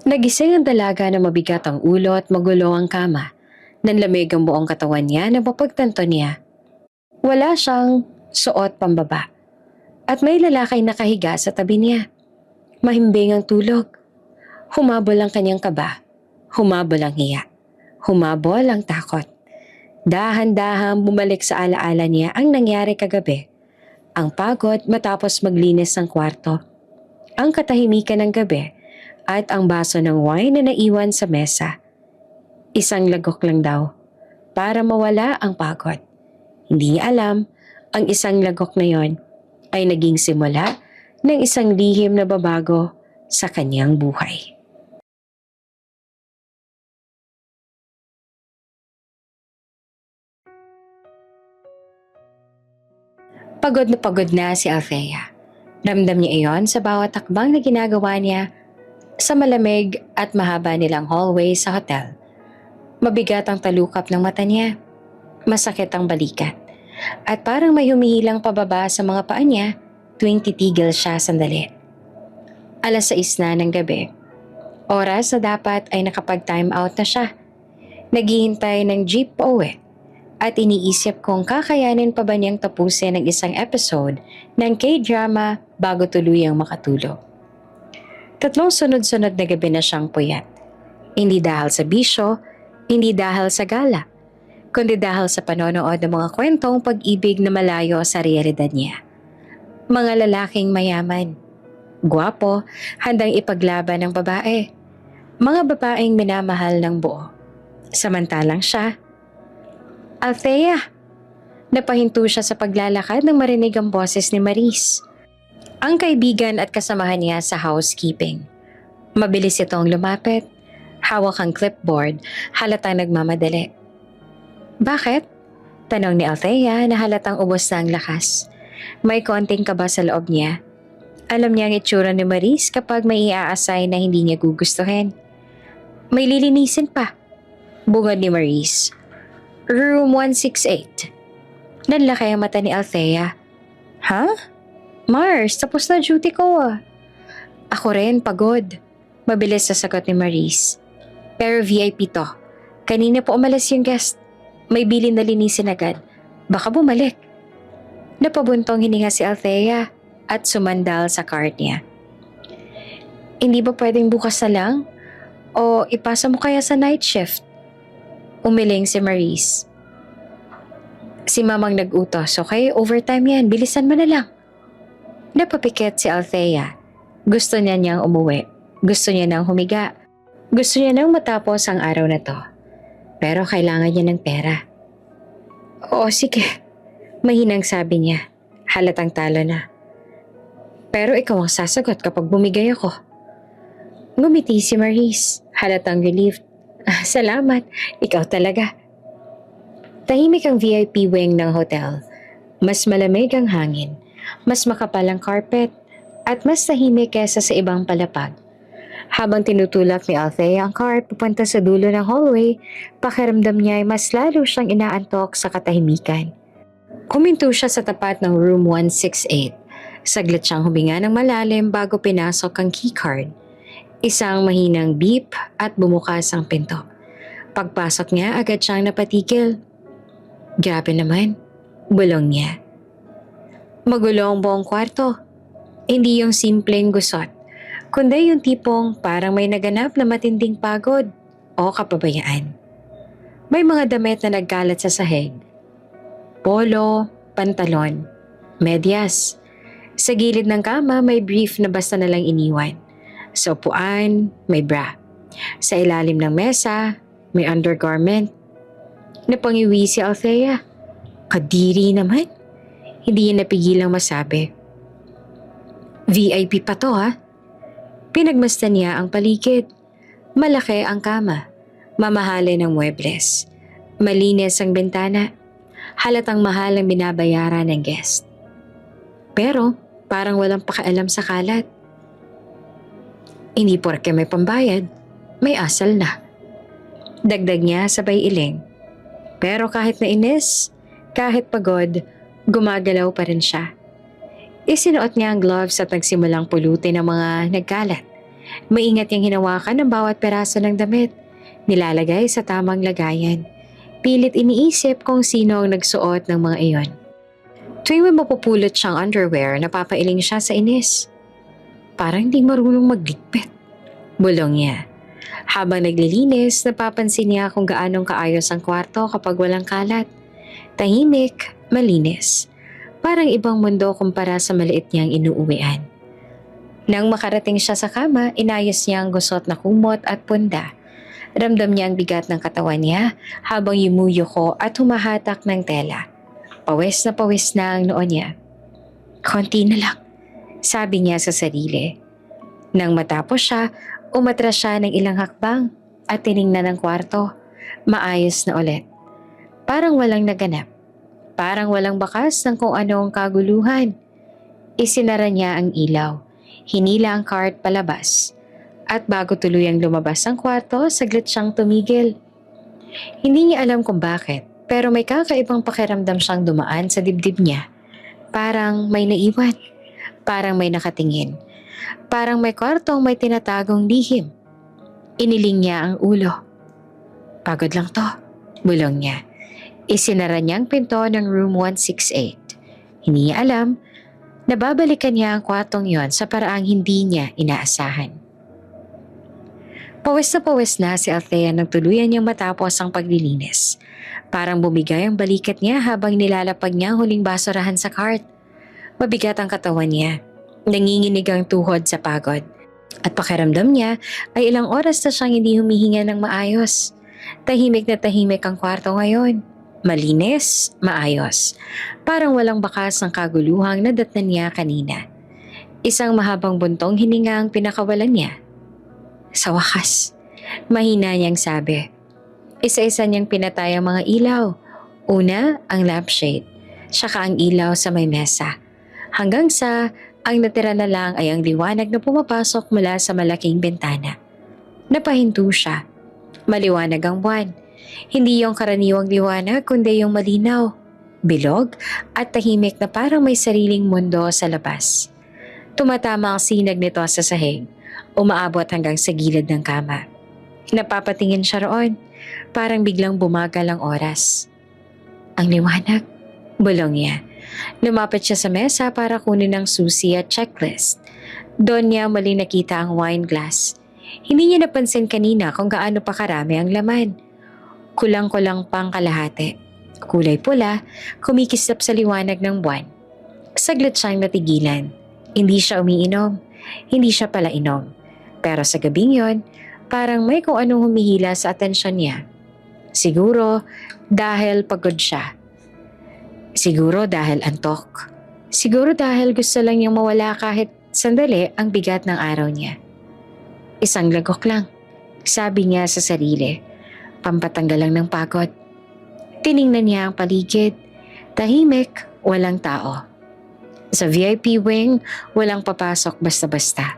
Nagising ang dalaga na mabigat ang ulo at magulo ang kama. Nanlamig ang buong katawan niya na mapagtanto niya. Wala siyang suot pambaba. At may lalaki nakahiga sa tabi niya. Mahimbing ang tulog. Humabol ang kanyang kaba. Humabol ang hiya. Humabol ang takot. Dahan-dahan bumalik sa alaala niya ang nangyari kagabi. Ang pagod matapos maglinis ng kwarto. Ang katahimikan ng gabi at ang baso ng wine na naiwan sa mesa. Isang lagok lang daw para mawala ang pagod. Hindi niya alam ang isang lagok na yon ay naging simula ng isang lihim na babago sa kanyang buhay. Pagod na si Althea. Ramdam niya iyon sa bawat takbang na ginagawa niya sa malamig at mahaba nilang hallway sa hotel. Mabigat ang talukap ng mata niya. Masakit ang balikat. At parang may humihilang pababa sa mga paa niya tuwing titigil siya sandali. 6:00 na ng gabi. Oras na dapat ay nakapag-time out na siya. Naghihintay ng jeep pa uwi. At iniisip kung kakayanin pa ba niyang tapusin ang isang episode ng K-drama bago tuluyang makatulog. 3 sunod-sunod na gabi na siyang puyat. Hindi dahil sa bisyo, hindi dahil sa gala, kundi dahil sa panonood ng mga kwentong pag-ibig na malayo sa realidad niya. Mga lalaking mayaman, gwapo, handang ipaglaban ng babae. Mga babaeng minamahal ng buo. Samantalang siya, Althea! Napahinto siya sa paglalakad nang marinig ang boses ni Maris. Ang kaibigan at kasamahan niya sa housekeeping. Mabilis itong lumapit. Hawak ang clipboard, halatang nagmamadali. Bakit? Tanong ni Althea na halatang ubos na ang lakas. May konting kaba sa loob niya. Alam niya ang itsura ni Maris kapag may i-a-assign na hindi niya gugustuhin. May lilinisin pa. Bungad ni Maris. Room 168. Nanlaki ang mata ni Althea. Ha? Mars, tapos na duty ko ah. Ako rin, pagod. Mabilis sa sagot ni Maris. Pero VIP to. Kanina po umalis yung guest. May bilin na linisin agad. Baka bumalik. Napabuntong hininga si Althea at sumandal sa cart niya. Hindi ba pwedeng bukas na lang? O ipasa mo kaya sa night shift? Umiling si Maris. Si mamang nag-utos, okay? Overtime yan, bilisan mo na lang. Napapikit si Althea. Gusto niya niyang umuwi. Gusto niya nang humiga. Gusto niya nang matapos ang araw na to. Pero kailangan niya ng pera. Oo, sige. Mahinang sabi niya. Halatang talo na. Pero ikaw ang sasagot kapag bumigay ako. Ngumiti si Maris. Halatang relieved. Salamat, ikaw talaga. Tahimik ang VIP wing ng hotel. Mas malamig ang hangin, mas makapal ang carpet, at mas tahimik kesa sa ibang palapag. Habang tinutulak ni Althea ang cart papunta sa dulo ng hallway, pakiramdam niya ay mas lalo siyang inaantok sa katahimikan. Huminto siya sa tapat ng room 168. Saglit siyang huminga ng malalim bago pinasok ang keycard. Isang mahinang beep at bumukas ang pinto. Pagpasok niya, agad siyang napatigil. Grabe naman, bulong niya. Magulo ang buong kwarto. Hindi yung simpleng gusot, kundi yung tipong parang may naganap na matinding pagod o kapabayaan. May mga damit na nagkalat sa sahig. Polo, pantalon, medyas. Sa gilid ng kama may brief na basta nalang iniwan. Sa upuan, may bra. Sa ilalim ng mesa, may undergarment. Napangiwi si Althea. Kadiri naman. Hindi niya napigilang masabi. VIP pa to ha? Pinagmasdan niya ang paligid. Malaki ang kama. Mamahalin ang muebles. Malinis ang bintana. Halatang mahal ang binabayaran ng guest. Pero parang walang pakialam sa kalat. Hindi porke may pambayad, may asal na. Dagdag niya sabay iling. Pero kahit nainis, kahit pagod, gumagalaw pa rin siya. Isinuot niya ang gloves at nagsimulang pulutin ang mga nagkalat. Maingat niyang hinawakan ang bawat peraso ng damit, nilalagay sa tamang lagayan. Pilit iniisip kung sino ang nagsuot ng mga iyon. Tuwing may mapupulot siyang underwear, napapailing siya sa inis. Parang di marunong magligpit. Bulong niya. Habang naglilinis, napapansin niya kung gaanong kaayos ang kwarto kapag walang kalat. Tahimik, malinis. Parang ibang mundo kumpara sa maliit niyang inuuwian. Nang makarating siya sa kama, inayos niya ang gusot na kumot at punda. Ramdam niya ang bigat ng katawan niya habang yumuyuko at humahatak ng tela. Pawis na ang noo niya. Konti na lang, sabi niya sa sarili. Nang matapos siya, umatras siya ng ilang hakbang at tiningnan ang kwarto. Maayos na ulit. Parang walang naganap. Parang walang bakas ng kung ano ang kaguluhan. Isinara niya ang ilaw. Hinila ang cart palabas. At bago tuluyang lumabas ang kwarto, saglit siyang tumigil. Hindi niya alam kung bakit, pero may kakaibang pakiramdam siyang dumaan sa dibdib niya. Parang may naiwan. Parang may nakatingin. Parang may kwartong may tinatagong lihim. Iniling niya ang ulo. Pagod lang to, bulong niya. Isinara niya ang pinto ng room 168. Hindi niya alam na babalikan niya ang kwartong yon sa paraang hindi niya inaasahan. Pawis na si Althea nang tuluyan niyang matapos ang paglilinis. Parang bumigay ang balikat niya habang nilalapag niya ang huling basurahan sa cart. Mabigat ang katawan niya. Nanginginig ang tuhod sa pagod. At pakiramdam niya ay ilang oras na siyang hindi humihinga ng maayos. Tahimik na tahimik ang kwarto ngayon. Malinis, maayos. Parang walang bakas ng kaguluhang nadatnan niya kanina. Isang mahabang buntong hininga ang pinakawalan niya. Sa wakas, mahina niyang sabi. Isa-isa niyang pinatay ang mga ilaw. Una, ang lampshade. Saka ang ilaw sa may mesa. Hanggang sa ang natira na lang ay ang liwanag na pumapasok mula sa malaking bintana. Napahinto siya. Maliwanag ang buwan. Hindi yung karaniwang liwanag kundi yung malinaw, bilog at tahimik na parang may sariling mundo sa labas. Tumatama ang sinag nito sa sahig. Umaabot hanggang sa gilid ng kama. Napapatingin siya roon. Parang biglang bumagal ang oras. Ang liwanag, bulong niya. Lumapit siya sa mesa para kunin ang susi at checklist. Doon niya mali nakita ang wine glass. Hindi niya napansin kanina kung gaano pa karami ang laman. Kulang-kulang pang kalahati. Kulay pula, kumikislap sa liwanag ng buwan. Saglit siyang natigilan. Hindi siya umiinom. Hindi siya pala inom. Pero sa gabing yon, parang may kung anong humihila sa atensyon niya. Siguro dahil pagod siya. Siguro dahil antok. Siguro dahil gusto lang niyang mawala kahit sandali ang bigat ng araw niya. Isang lagok lang, sabi niya sa sarili. Pampatanggal lang ng pagod. Tiningnan niya ang paligid. Tahimik, walang tao. Sa VIP wing, walang papasok basta-basta.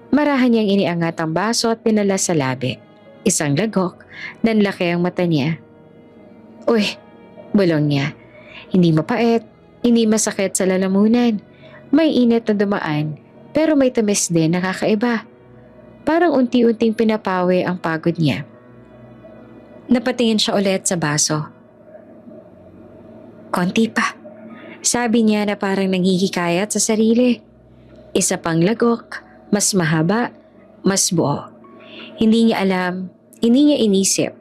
Marahan niyang iniangat ang baso at pinala sa labi. Isang lagok, nanlaki ang mata niya. Uy, bulong niya. Hindi mapait, hindi masakit sa lalamunan. May init na dumaan, pero may tamis din na kakaiba. Parang unti-unting pinapawi ang pagod niya. Napatingin siya ulit sa baso. Konti pa, sabi niya na parang nanghihikayat sa sarili. Isa pang lagok. Mas mahaba, mas buo. Hindi niya alam, hindi niya inisip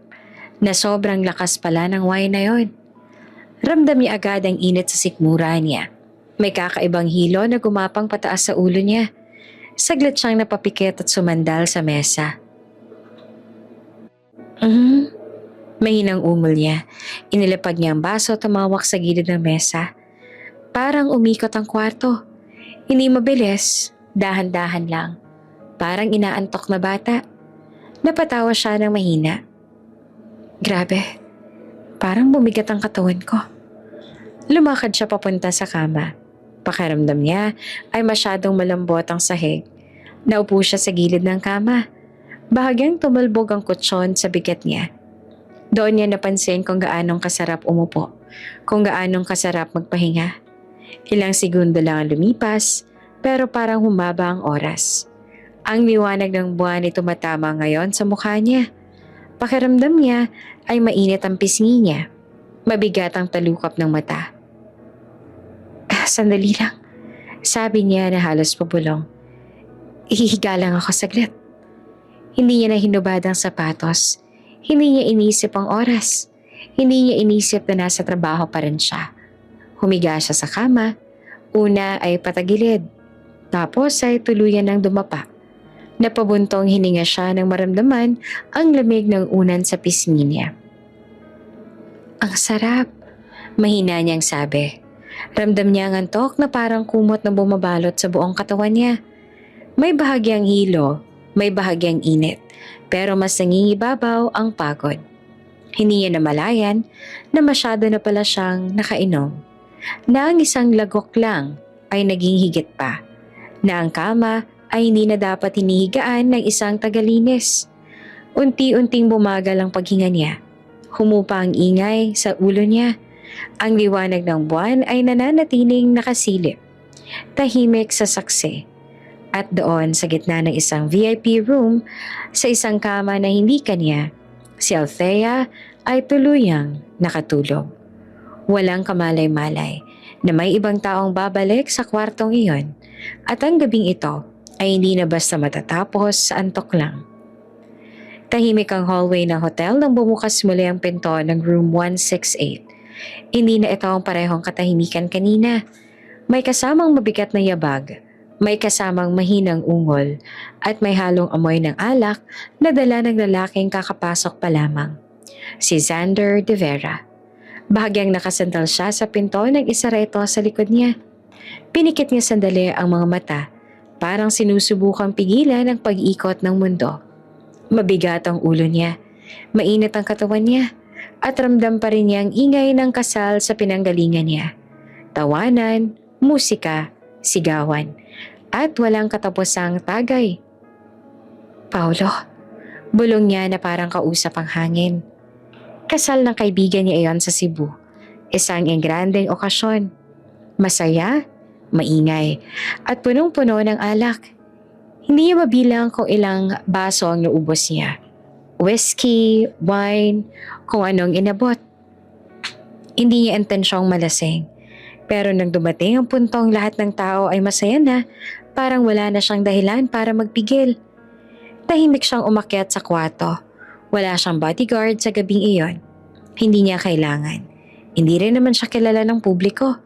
na sobrang lakas pala ng wine na yon. Ramdam niya agad ang init sa sikmura niya. May kakaibang hilo na gumapang pataas sa ulo niya. Saglit siyang napapikit at sumandal sa mesa. Mahinang umol niya. Inilapag niya ang baso at tumawak sa gilid ng mesa. Parang umikot ang kwarto. Hindi mabilis. Dahan-dahan lang. Parang inaantok na bata. Napatawa siya ng mahina. Grabe. Parang bumigat ang katawan ko. Lumakad siya papunta sa kama. Pakiramdam niya ay masyadong malambot ang sahig. Naupo siya sa gilid ng kama. Bahagyang tumalbog ang kutsyon sa bigat niya. Doon niya napansin kung gaanong kasarap umupo. Kung gaanong kasarap magpahinga. Ilang segundo lang ang lumipas. Pero parang humaba ang oras. Ang liwanag ng buwan ay tumatama ngayon sa mukha niya. Pakiramdam niya ay mainit ang pisngi niya. Mabigat ang talukap ng mata. Sandali lang, sabi niya na halos pabulong. Ihihiga lang ako saglit. Hindi niya na hinubad ang sapatos. Hindi niya inisip ang oras. Hindi niya inisip na nasa trabaho pa rin siya. Humiga siya sa kama. Una ay patagilid. Tapos ay tuluyan ng dumapa. Napabuntong hininga siya nang maramdaman ang lamig ng unan sa pisngi niya. Ang sarap, mahina niyang sabi. Ramdam niya ang antok na parang kumot na bumabalot sa buong katawan niya. May bahagyang hilo, may bahagyang init, pero mas nangingibabaw ang pagod. Hindi niya namalayan na masyado na pala siyang nakainom. Na ang isang lagok lang ay naging higit pa. Na ang kama ay hindi na dapat hinihigaan ng isang tagalinis. Unti-unting bumagal ang paghinga niya. Humupa ang ingay sa ulo niya. Ang liwanag ng buwan ay nananatiling nakasilip. Tahimik sa saksi. At doon sa gitna ng isang VIP room, sa isang kama na hindi kanya, si Althea ay tuluyang nakatulog. Walang kamalay-malay na may ibang taong babalik sa kwartong iyon at ang gabing ito ay hindi na basta matatapos sa antok lang. Tahimik ang hallway ng hotel nang bumukas muli ang pinto ng room 168. Hindi na ito ang parehong katahimikan kanina. May kasamang mabigat na yabag, may kasamang mahinang ungol, at may halong amoy ng alak na dala ng lalaking kakapasok pa lamang. Si Xander de Vera. Bahagyang nakasantal siya sa pinto ng isa rito sa likod niya. Pinikit niya sandali ang mga mata, parang sinusubukang pigilan ang pag-ikot ng mundo. Mabigat ang ulo niya, mainit ang katawan niya, at ramdam pa rin niya ang ingay ng kasal sa pinanggalingan niya. Tawanan, musika, sigawan, at walang katapusang tagay. Paulo, bulong niya na parang kausap ang hangin. Kasal ng kaibigan niya iyon sa Cebu. Isang engrandeng okasyon. Masaya, maingay, at punong-puno ng alak. Hindi niya mabilang kung ilang baso ang naubos niya. Whiskey, wine, kung anong inabot. Hindi niya intensyong malasing. Pero nang dumating ang puntong lahat ng tao ay masaya na, parang wala na siyang dahilan para magpigil. Tahimik siyang umakyat sa kwarto. Wala siyang bodyguard sa gabing iyon. Hindi niya kailangan. Hindi rin naman siya kilala ng publiko.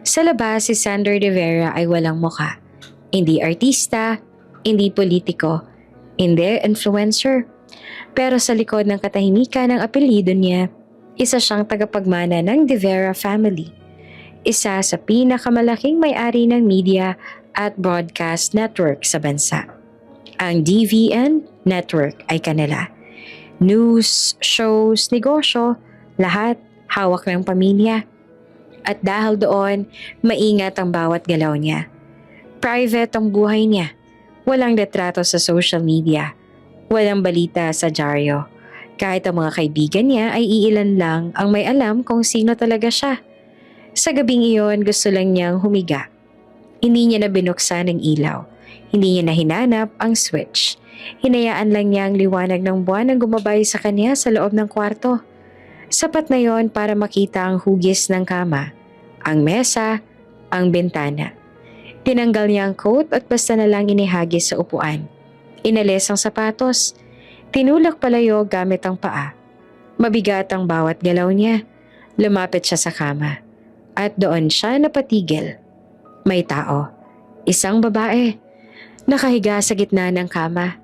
Sa labas, si Xander de Vera ay walang muka. Hindi artista, hindi politiko, hindi influencer. Pero sa likod ng katahimikan ng apelyido niya, isa siyang tagapagmana ng de Vera family. Isa sa pinakamalaking may-ari ng media at broadcast network sa bansa. Ang DVN network ay kanila. News, shows, negosyo, lahat hawak ng pamilya. At dahil doon, maingat ang bawat galaw niya. Private ang buhay niya. Walang retrato sa social media. Walang balita sa dyaryo. Kahit ang mga kaibigan niya ay iilan lang ang may alam kung sino talaga siya. Sa gabing iyon, gusto lang niyang humiga. Hindi niya na binuksan ang ilaw. Hindi niya na hinanap ang switch. Hinayaan lang niya ang liwanag ng buwan ang gumabay sa kanya sa loob ng kwarto. Sapat na yon para makita ang hugis ng kama, ang mesa, ang bintana. Tinanggal niya ang coat at basta na lang inihagis sa upuan. Inalis ang sapatos. Tinulak palayo gamit ang paa. Mabigat ang bawat galaw niya. Lumapit siya sa kama. At doon siya napatigil. May tao. Isang babae. Nakahiga sa gitna ng kama.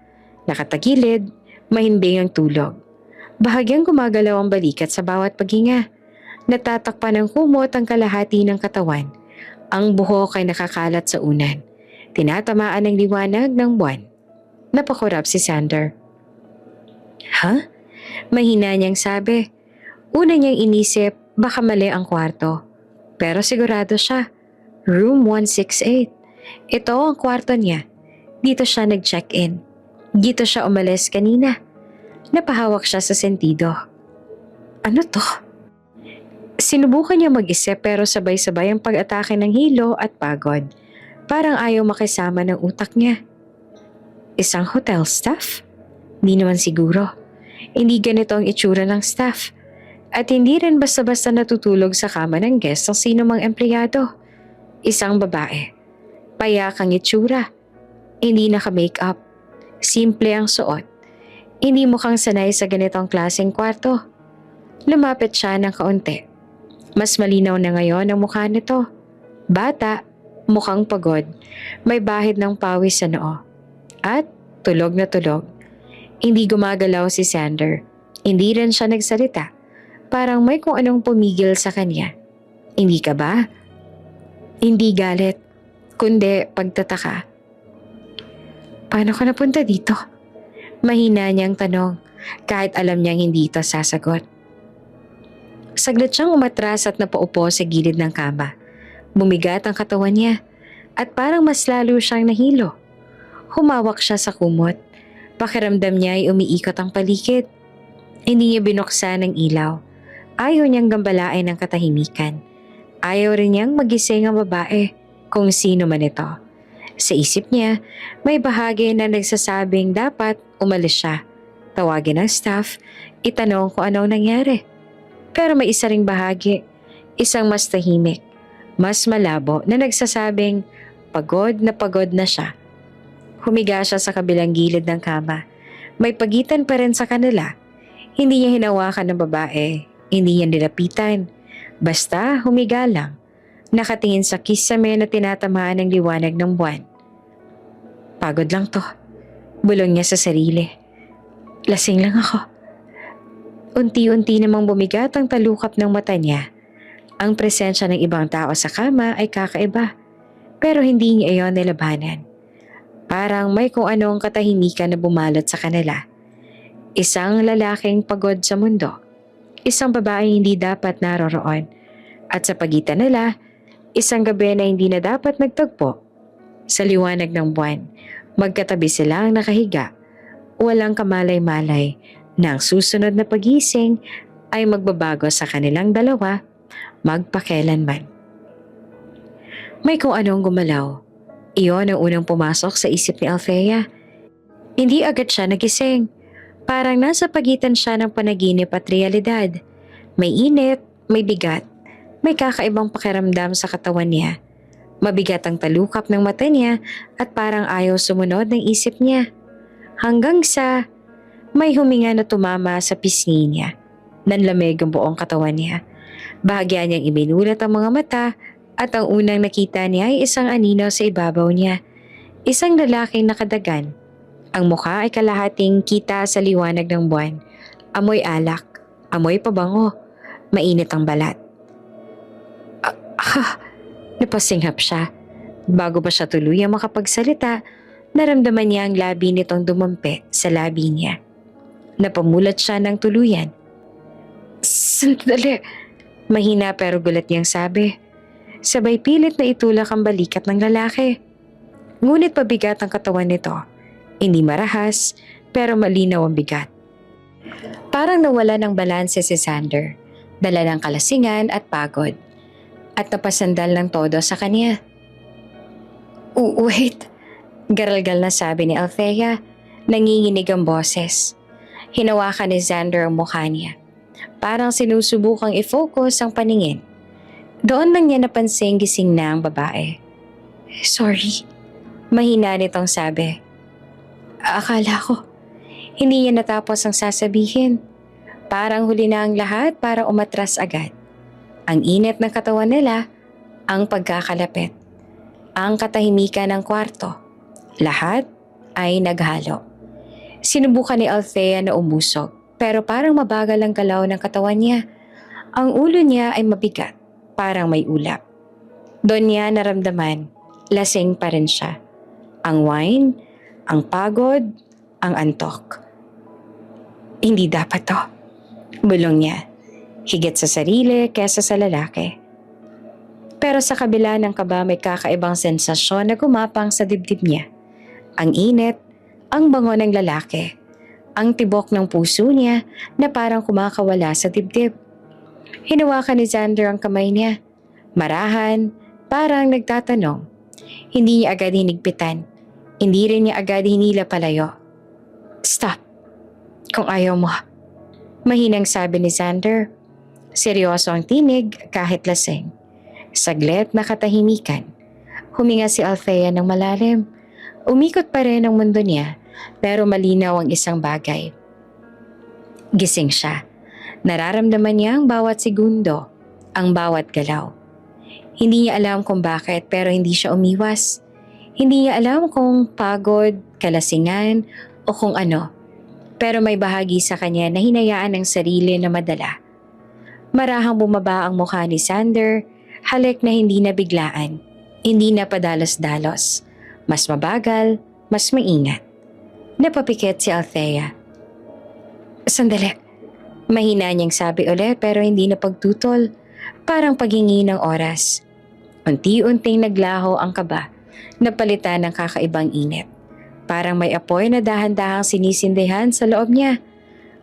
Nakatagilid, mahimbing ang tulog. Bahagyang gumagalaw ang balikat sa bawat paghinga. Natatakpan ng kumot ang kalahati ng katawan. Ang buhok ay nakakalat sa unan. Tinatamaan ng liwanag ng buwan. Napakurap si Xander. Ha? Mahina niyang sabi. Una niyang inisip baka mali ang kwarto. Pero sigurado siya. Room 168. Ito ang kwarto niya. Dito siya nag-check-in. Dito siya umalis kanina. Napahawak siya sa sentido. Ano to? Sinubukan niya mag-isip pero sabay-sabay ang pag-atake ng hilo at pagod. Parang ayaw makisama ng utak niya. Isang hotel staff? Di naman siguro. Hindi ganito ang itsura ng staff. At hindi rin basta-basta natutulog sa kama ng guest ang sino mang empleyado. Isang babae. Payak ang itsura. Hindi naka-makeup. Simple ang suot. Hindi mukhang sanay sa ganitong klaseng kwarto. Lumapit siya ng kaunti. Mas malinaw na ngayon ang mukha nito. Bata, mukhang pagod. May bahid ng pawis sa noo. At tulog na tulog. Hindi gumagalaw si Xander. Hindi rin siya nagsalita. Parang may kung anong pumigil sa kanya. Hindi ka ba? Hindi galit, kundi pagtataka. Paano ka napunta dito? Mahina niyang tanong, kahit alam niyang hindi ito sasagot. Saglit siyang umatras at napaupo sa gilid ng kama. Bumigat ang katawan niya at parang mas lalo siyang nahilo. Humawak siya sa kumot. Pakiramdam niya ay umiikot ang paligid. Hindi niya binuksan ang ilaw. Ayaw niyang gambalain ng katahimikan. Ayaw rin niyang magising ang babae, kung sino man ito. Sa isip niya, may bahagi na nagsasabing dapat umalis siya. Tawagin ang staff, itanong kung anong nangyari. Pero may isa ring bahagi, isang mas tahimik, mas malabo na nagsasabing pagod na siya. Humiga siya sa kabilang gilid ng kama. May pagitan pa rin sa kanila. Hindi niya hinawakan ng babae, hindi niya nilapitan. Basta humiga lang. Nakatingin sa kisame na tinatamaan ng liwanag ng buwan. Pagod lang to. Bulong niya sa sarili. Lasing lang ako. Unti-unti namang bumigat ang talukap ng mata niya. Ang presensya ng ibang tao sa kama ay kakaiba. Pero hindi niya iyon nilabanan. Parang may kung anong katahimikan na bumalot sa kanila. Isang lalaking pagod sa mundo. Isang babae hindi dapat naroroon. At sa pagitan nila, isang gabi na hindi na dapat nagtagpo. Sa liwanag ng buwan, magkatabi silang nakahiga. Walang kamalay-malay na ang susunod na pagising ay magbabago sa kanilang dalawa magpakelanman. May kung anong gumalaw. Iyon ang unang pumasok sa isip ni Althea. Hindi agad siya nagising. Parang nasa pagitan siya ng panaginip at realidad. May init, may bigat. May kakaibang pakiramdam sa katawan niya. Mabigat ang talukap ng mata niya at parang ayaw sumunod ng isip niya. Hanggang sa may huminga na tumama sa pisngi niya. Nanlamig ang buong katawan niya. Bahagya niyang ibinulat ang mga mata at ang unang nakita niya ay isang anino sa ibabaw niya. Isang lalaking nakadagan. Ang mukha ay kalahating kita sa liwanag ng buwan. Amoy alak, amoy pabango, mainit ang balat. Napasinghap siya. Bago pa siya tuluyang makapagsalita, naramdaman niya ang labi nitong dumampi sa labi niya. Napamulat siya ng tuluyan. Sandali! Mahina pero gulat niyang sabi. Sabay pilit na itulak ang balikat ng lalaki. Ngunit pabigat ang katawan nito. Hindi marahas, pero malinaw ang bigat. Parang nawala ng balanse si Xander. Dala ng kalasingan at pagod. At napasandal ng todo sa kanya. Wait! Garalgal na sabi ni Althea. Nanginginig ang boses. Hinawakan ni Xander ang mukha niya. Parang sinusubukang i-focus ang paningin. Doon lang niya napansing gising na ang babae. Sorry. Mahina nitong sabi. Akala ko. Hindi niya natapos ang sasabihin. Parang huli na ang lahat para umatras agad. Ang init ng katawan nila, ang pagkakalapit, ang katahimikan ng kwarto. Lahat ay naghalo. Sinubukan ni Althea na umusog, pero parang mabagal ang galaw ng katawan niya. Ang ulo niya ay mabigat, parang may ulap. Doon niya naramdaman, lasing pa rin siya. Ang wine, ang pagod, ang antok. Hindi dapat to, bulong niya. Higit sa sarili kesa sa lalaki. Pero sa kabila ng kaba may kakaibang sensasyon na gumapang sa dibdib niya. Ang init, ang bango ng lalaki, ang tibok ng puso niya na parang kumakawala sa dibdib. Hinawakan ni Xander ang kamay niya. Marahan, parang nagtatanong. Hindi niya agad hinigpitan. Hindi rin niya agad hinila palayo. Stop, kung ayaw mo. Mahinang sabi ni Xander. Seryoso ang tinig kahit lasing. Saglit na katahimikan. Huminga si Althea ng malalim. Umikot pa rin ang mundo niya pero malinaw ang isang bagay. Gising siya. Nararamdaman niya ang bawat segundo, ang bawat galaw. Hindi niya alam kung bakit pero hindi siya umiwas. Hindi niya alam kung pagod, kalasingan o kung ano. Pero may bahagi sa kanya na hinayaan ng sarili na madala. Marahang bumaba ang mukha ni Xander, halik na hindi na biglaan, hindi na padalos-dalos. Mas mabagal, mas maingat. Napapikit si Althea. Sandali. Mahina niyang sabi ulit pero hindi na pagtutol, parang paghingi ng oras. Unti-unting naglaho ang kaba, napalitan ng kakaibang init. Parang may apoy na dahan-dahang sinisindihan sa loob niya.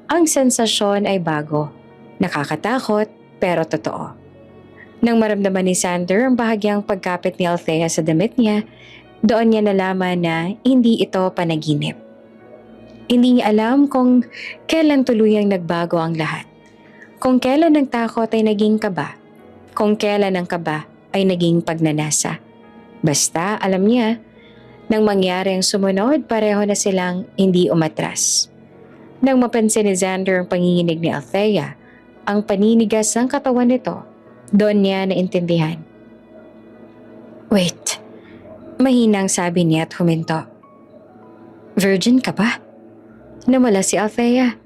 Ang sensasyon ay bago, nakakatakot pero totoo. Nang maramdaman ni Xander ang bahagyang pagkapit ni Althea sa damit niya, doon niya nalaman na hindi ito panaginip. Hindi niya alam kung kailan tuluyang nagbago ang lahat. Kung kailan ang takot ay naging kaba. Kung kailan ang kaba ay naging pagnanasa. Basta alam niya, nang mangyari ang sumunod, pareho na silang hindi umatras. Nang mapansin ni Xander ang panginginig ni Althea, ang paninigas ng katawan nito, doon niya naintindihan. Wait, mahinang sabi niya at huminto. Virgin ka ba? Namala si Althea.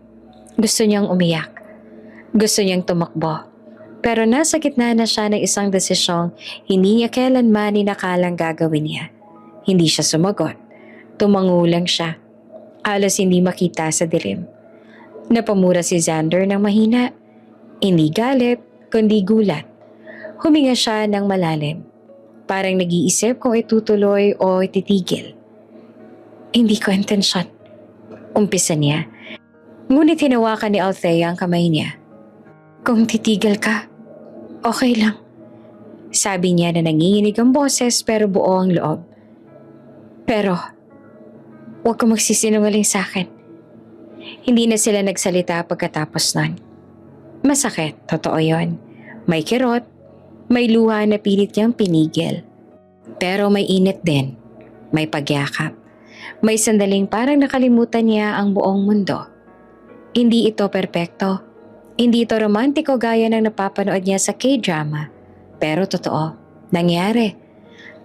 Gusto niyang umiyak. Gusto niyang tumakbo. Pero nasa gitna na siya ng isang desisyong hindi niya kailanman inakalang gagawin niya. Hindi siya sumagot. Tumango lang siya. Halos hindi makita sa dilim. Napamura si Xander ng mahina. Hindi galit, kundi gulat. Huminga siya ng malalim. Parang nag-iisip kung itutuloy o ititigil. Hindi ko intensyon. Umpisa niya. Ngunit hinawakan ni Althea ang kamay niya. Kung titigil ka, okay lang. Sabi niya na nanginginig ang boses pero buo ang loob. Pero, huwag ka magsisinungaling sa akin. Hindi na sila nagsalita pagkatapos nun. Masakit, totoo yon. May kirot, may luha na pilit niyang pinigil. Pero may init din, may pagyakap. May sandaling parang nakalimutan niya ang buong mundo. Hindi ito perpekto. Hindi ito romantiko gaya ng napapanood niya sa K-drama. Pero totoo, nangyari.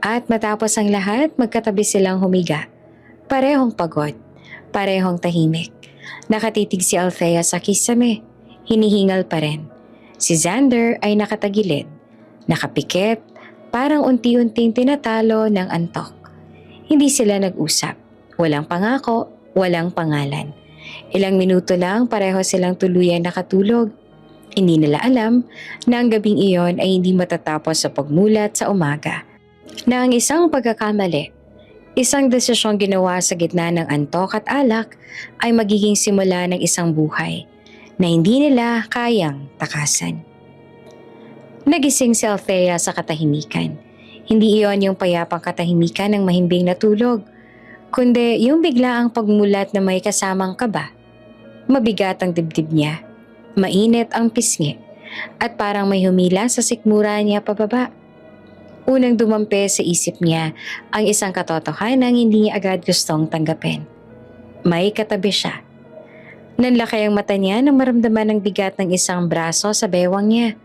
At matapos ang lahat, magkatabi silang humiga. Parehong pagod, parehong tahimik. Nakatitig si Althea sa kisame, hinihingal pa rin. Si Xander ay nakatagilid, nakapikit, parang unti-unting tinatalo ng antok. Hindi sila nag-usap, walang pangako, walang pangalan. Ilang minuto lang pareho silang tuluyang nakatulog. Hindi nila alam na ang gabing iyon ay hindi matatapos sa pagmulat sa umaga. Na ang isang pagkakamali, isang desisyong ginawa sa gitna ng antok at alak ay magiging simula ng isang buhay na hindi nila kayang takasan. Nagising si Althea sa katahimikan. Hindi iyon yung payapang katahimikan ng mahimbing na tulog, kundi yung biglaang pagmulat na may kasamang kaba. Mabigat ang dibdib niya, mainit ang pisngi, at parang may humila sa sikmura niya pababa. Unang dumampi sa isip niya ang isang katotohanan hindi niya agad gustong tanggapin. May katabi siya. Nanlaki ang mata niya nang maramdaman ang bigat ng isang braso sa bewang niya.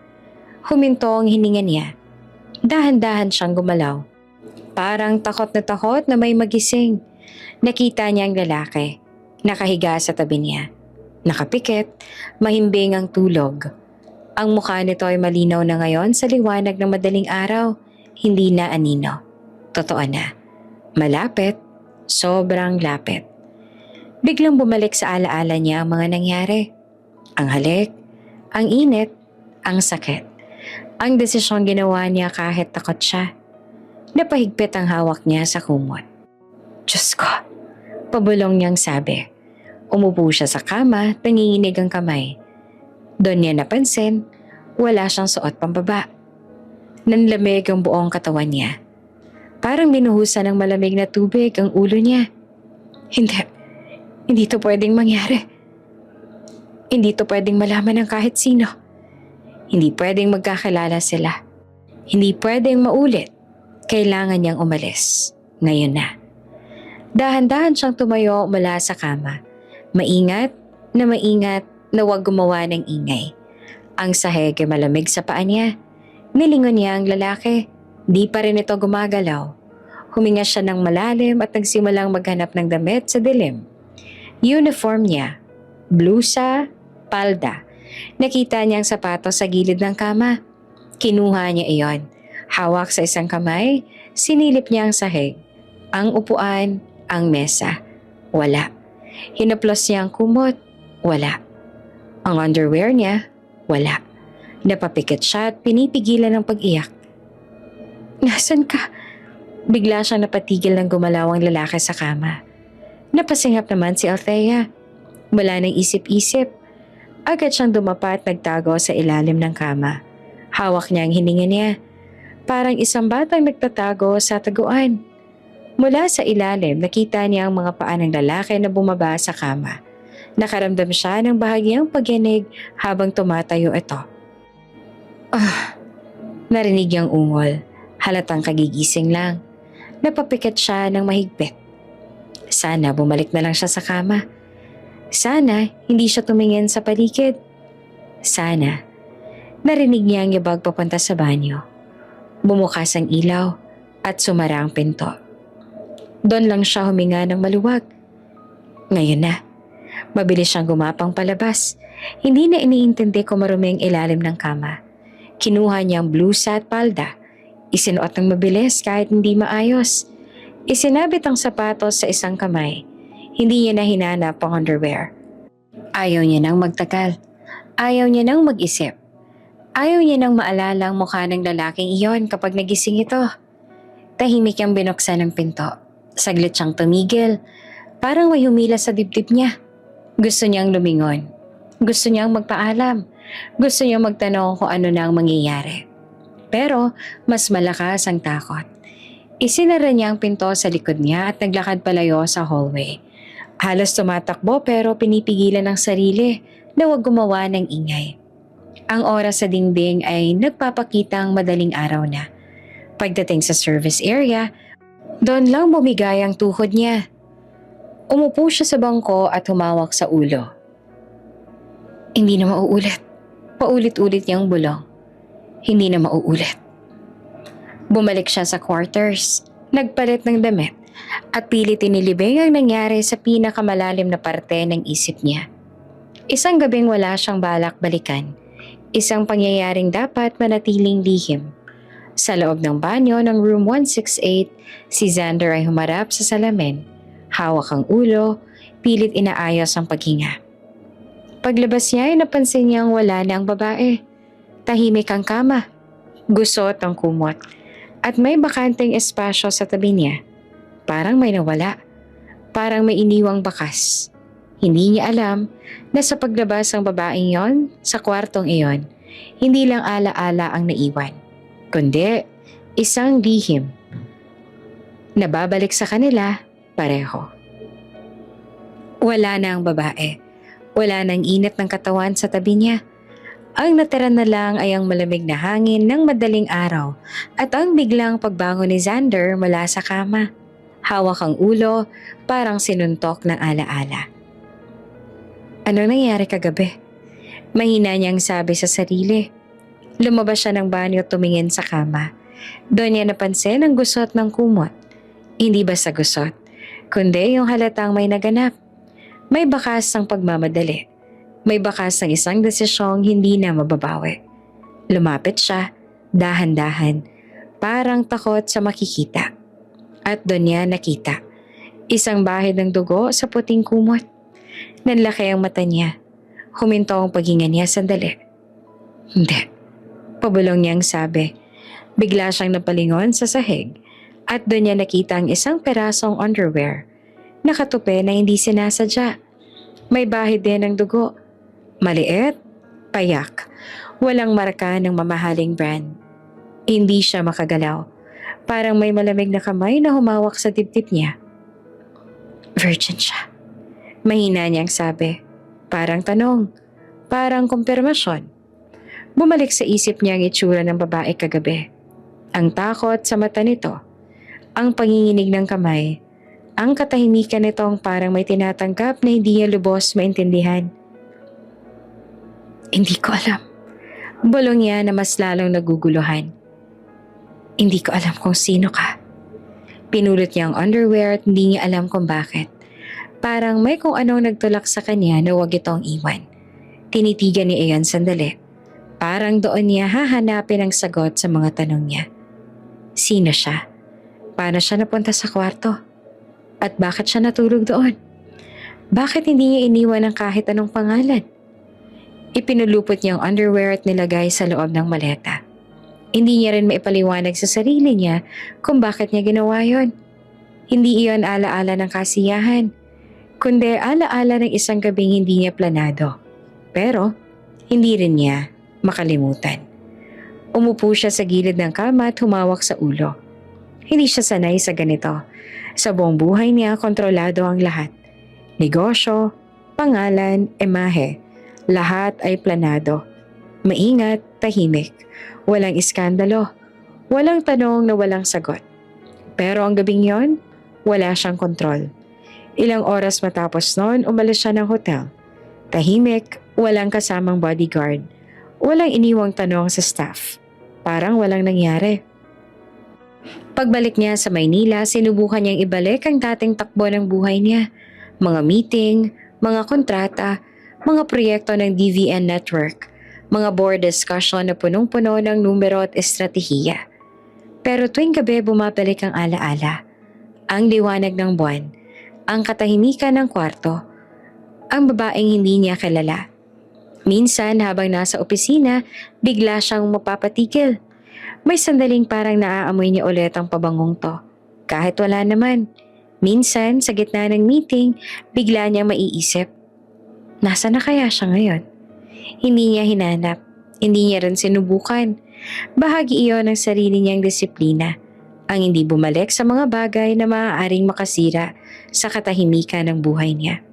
Huminto ang hininga niya. Dahan-dahan siyang gumalaw. Parang takot na may magising. Nakita niya ang lalaki. Nakahiga sa tabi niya. Nakapikit, mahimbing ang tulog. Ang mukha nito ay malinaw na ngayon sa liwanag ng madaling araw. Hindi na anino. Totoo na. Malapit, sobrang lapit. Biglang bumalik sa alaala niya ang mga nangyari. Ang halik, ang init, ang sakit. Ang desisyong ginawa niya kahit takot siya. Napahigpit ang hawak niya sa kumot. Diyos ko, pabulong niyang sabi. Umupo siya sa kama, nanginginig ang kamay. Doon niya napansin, wala siyang suot pambaba. Nanlamig ang buong katawan niya. Parang binuhusan ng malamig na tubig ang ulo niya. Hindi, hindi to pwedeng mangyari. Hindi to pwedeng malaman ng kahit sino. Hindi pwedeng magkakilala sila. Hindi pwedeng maulit. Kailangan niyang umalis. Ngayon na. Dahan-dahan siyang tumayo mula sa kama. Maingat na huwag gumawa ng ingay. Ang sahig ay malamig sa paa niya. Nilingon niya ang lalaki. Di pa rin ito gumagalaw. Huminga siya ng malalim at nagsimulang maghanap ng damit sa dilim. Uniform niya, blusa, palda. Nakita niya ang sapatos sa gilid ng kama. Kinuha niya iyon. Hawak sa isang kamay, sinilip niya ang sahig. Ang upuan, ang mesa. Wala. Hinaplos niya ang kumot. Wala. Ang underwear niya, wala. Napapikit siya at pinipigilan ng pag-iyak. Nasaan ka? Bigla siyang napatigil ng gumalaw ang lalaki sa kama. Napasingap naman si Althea. Wala nang isip-isip. Agad siyang dumapa at nagtago sa ilalim ng kama. Hawak niya ang hininga niya. Parang isang batang nagtatago sa taguan. Mula sa ilalim, nakita niya ang mga paa ng lalaki na bumaba sa kama. Nakaramdam siya ng bahagyang pagyanig habang tumatayo ito. Narinig niyang ungol. Halatang kagigising lang. Napapikit siya ng mahigpit. Sana bumalik na lang siya sa kama. Sana hindi siya tumingin sa paligid. Sana. Narinig niya ang yabag papunta sa banyo. Bumukas ang ilaw at sumara ang pinto. Doon lang siya huminga ng maluwag. Ngayon na. Mabilis siyang gumapang palabas. Hindi na iniintindi kung marumi ang ilalim ng kama. Kinuha niya ang blusa at palda. Isinuot ng mabilis kahit hindi maayos. Isinabit ang sapatos sa isang kamay. Hindi niya na hinanap ang underwear. Ayaw niya nang magtagal. Ayaw niya nang mag-isip. Ayaw niya nang maalala ang mukha ng lalaking iyon kapag nagising ito. Tahimik niyang binuksan ang pinto. Saglit siyang tumigil. Parang may humila sa dibdib niya. Gusto niyang lumingon. Gusto niyang magpaalam. Gusto niyang magtanong kung ano na ang mangyayari. Pero mas malakas ang takot. Isinara niya ang pinto sa likod niya at naglakad palayo sa hallway. Halos tumatakbo pero pinipigilan ng sarili na huwag gumawa ng ingay. Ang oras sa dingding ay nagpapakitang madaling araw na. Pagdating sa service area, doon lang bumigay ang tuhod niya. Umupo siya sa bangko at humawak sa ulo. Hindi na mauulit. Paulit-ulit niyang bulong. Hindi na mauulit. Bumalik siya sa quarters, nagpalit ng damit, at pilit inilibing ang nangyari sa pinakamalalim na parte ng isip niya. Isang gabing wala siyang balak balikan. Isang pangyayaring dapat manatiling lihim. Sa loob ng banyo ng room 168, si Xander ay humarap sa salamin. Hawak ang ulo, pilit inaayos ang paghinga. Paglabas niya ay napansin niyang wala na ang babae. Tahimik ang kama, gusot ang kumot, at may bakanteng espasyo sa tabi niya. Parang may nawala, parang may iniwang bakas. Hindi niya alam na sa paglabas ng babaeng yon sa kwartong iyon, hindi lang ala-ala ang naiwan, kundi isang lihim. Nababalik sa kanila pareho. Wala na ang babae. Wala nang init ng katawan sa tabi niya. Ang natira na lang ay ang malamig na hangin ng madaling araw at ang biglang pagbangon ni Xander mula sa kama. Hawak ang ulo, parang sinuntok ng ala-ala. Ano nangyari kagabi? Mahina niyang sabi sa sarili. Lumabas siya ng banyo at tumingin sa kama. Doon niya napansin ang gusot ng kumot. Hindi basta gusot, kundi yung halatang may naganap. May bakas ng pagmamadali. May bakas ng isang desisyong hindi na mababawi. Lumapit siya, dahan-dahan, parang takot sa makikita. At doon niya nakita, isang bahid ng dugo sa puting kumot. Nanlaki ang mata niya. Huminto ang paghinga niya sandali. Hindi. Pabulong niyang sabi. Bigla siyang napalingon sa sahig at doon niya nakita ang isang perasong underwear. Nakatupi na hindi sinasadya. May bahid din ng dugo. Maliit, payak, walang marka ng mamahaling brand. Hindi siya makagalaw. Parang may malamig na kamay na humawak sa dibdib niya. Virgin siya. Mahina niyang sabi. Parang tanong. Parang kumpirmasyon. Bumalik sa isip niya ang itsura ng babae kagabi. Ang takot sa mata nito. Ang panginginig ng kamay. Ang katahimikan nitong parang may tinatanggap na hindi niya lubos maintindihan. Hindi ko alam. Bulong niya na mas lalong naguguluhan. Hindi ko alam kung sino ka. Pinulot niya ang underwear at hindi niya alam kung bakit. Parang may kung anong nagtulak sa kanya na huwag itong iwan. Tinitigan ni Ian sandali. Parang doon niya hahanapin ang sagot sa mga tanong niya. Sino siya? Paano siya napunta sa kwarto? At bakit siya natulog doon? Bakit hindi niya iniwan ang kahit anong pangalan? Ipinulupot niya ang underwear at nilagay sa loob ng maleta. Hindi niya rin maipaliwanag sa sarili niya kung bakit niya ginawa yon. Hindi iyon alaala ng kasiyahan, kundi alaala ng isang gabing hindi niya planado. Pero hindi rin niya makalimutan. Umupo siya sa gilid ng kama at humawak sa ulo. Hindi siya sanay sa ganito. Sa buong buhay niya, kontrolado ang lahat. Negosyo, pangalan, imahe. Lahat ay planado. Maingat, tahimik. Walang iskandalo. Walang tanong na walang sagot. Pero ang gabing yon, wala siyang kontrol. Ilang oras matapos noon, umalis siya ng hotel. Tahimik, walang kasamang bodyguard. Walang iniwang tanong sa staff. Parang walang nangyari. Pagbalik niya sa Maynila, sinubukan niyang ibalik ang dating takbo ng buhay niya. Mga meeting, mga kontrata, mga proyekto ng DVN Network, mga board discussion na punong-puno ng numero at estratehiya. Pero tuwing gabi bumabalik ang alaala. Ang liwanag ng buwan, ang katahimikan ng kwarto, ang babaeng hindi niya kilala. Minsan habang nasa opisina, bigla siyang mapapatigil. May sandaling parang naaamoy niya ulit ang pabangong to. Kahit wala naman. Minsan sa gitna ng meeting, bigla niyang maiisip. Nasaan na kaya siya ngayon? Hindi niya hinanap. Hindi niya rin sinubukan. Bahagi iyon ng sarili niyang disiplina. Ang hindi bumalik sa mga bagay na maaaring makasira sa katahimikan ng buhay niya.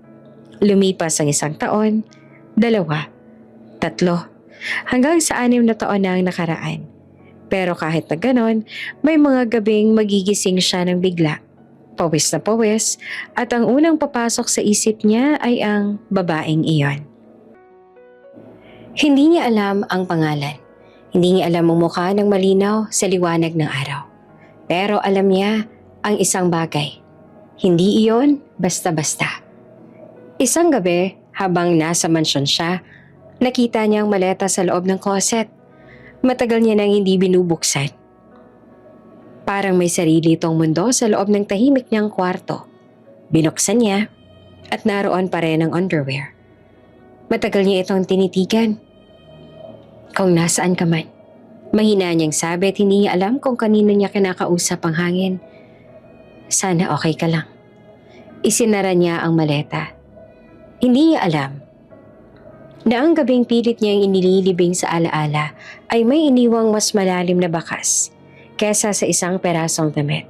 Lumipas ang 1 taon, 2, 3, hanggang sa 6 na taon na ang nakaraan. Pero kahit na ganon, may mga gabing magigising siya ng bigla. Pawis na pawis at ang unang papasok sa isip niya ay ang babaeng iyon. Hindi niya alam ang pangalan. Hindi niya alam ang mukha ng malinaw sa liwanag ng araw. Pero alam niya ang isang bagay. Hindi iyon basta-basta. Isang gabi, habang nasa mansyon siya, nakita niya ang maleta sa loob ng closet. Matagal niya nang hindi binubuksan. Parang may sarili itong mundo sa loob ng tahimik niyang kwarto. Binuksan niya at naroon pa rin ang underwear. Matagal niya itong tinitigan. Kung nasaan ka man, mahina niyang sabi at hindi niya alam kung kanino niya kinakausap ang hangin. Sana okay ka lang. Isinara niya ang maleta. Hindi niya alam na ang gabing pilit niyang inililibing sa alaala ay may iniwang mas malalim na bakas kesa sa isang perasong damit.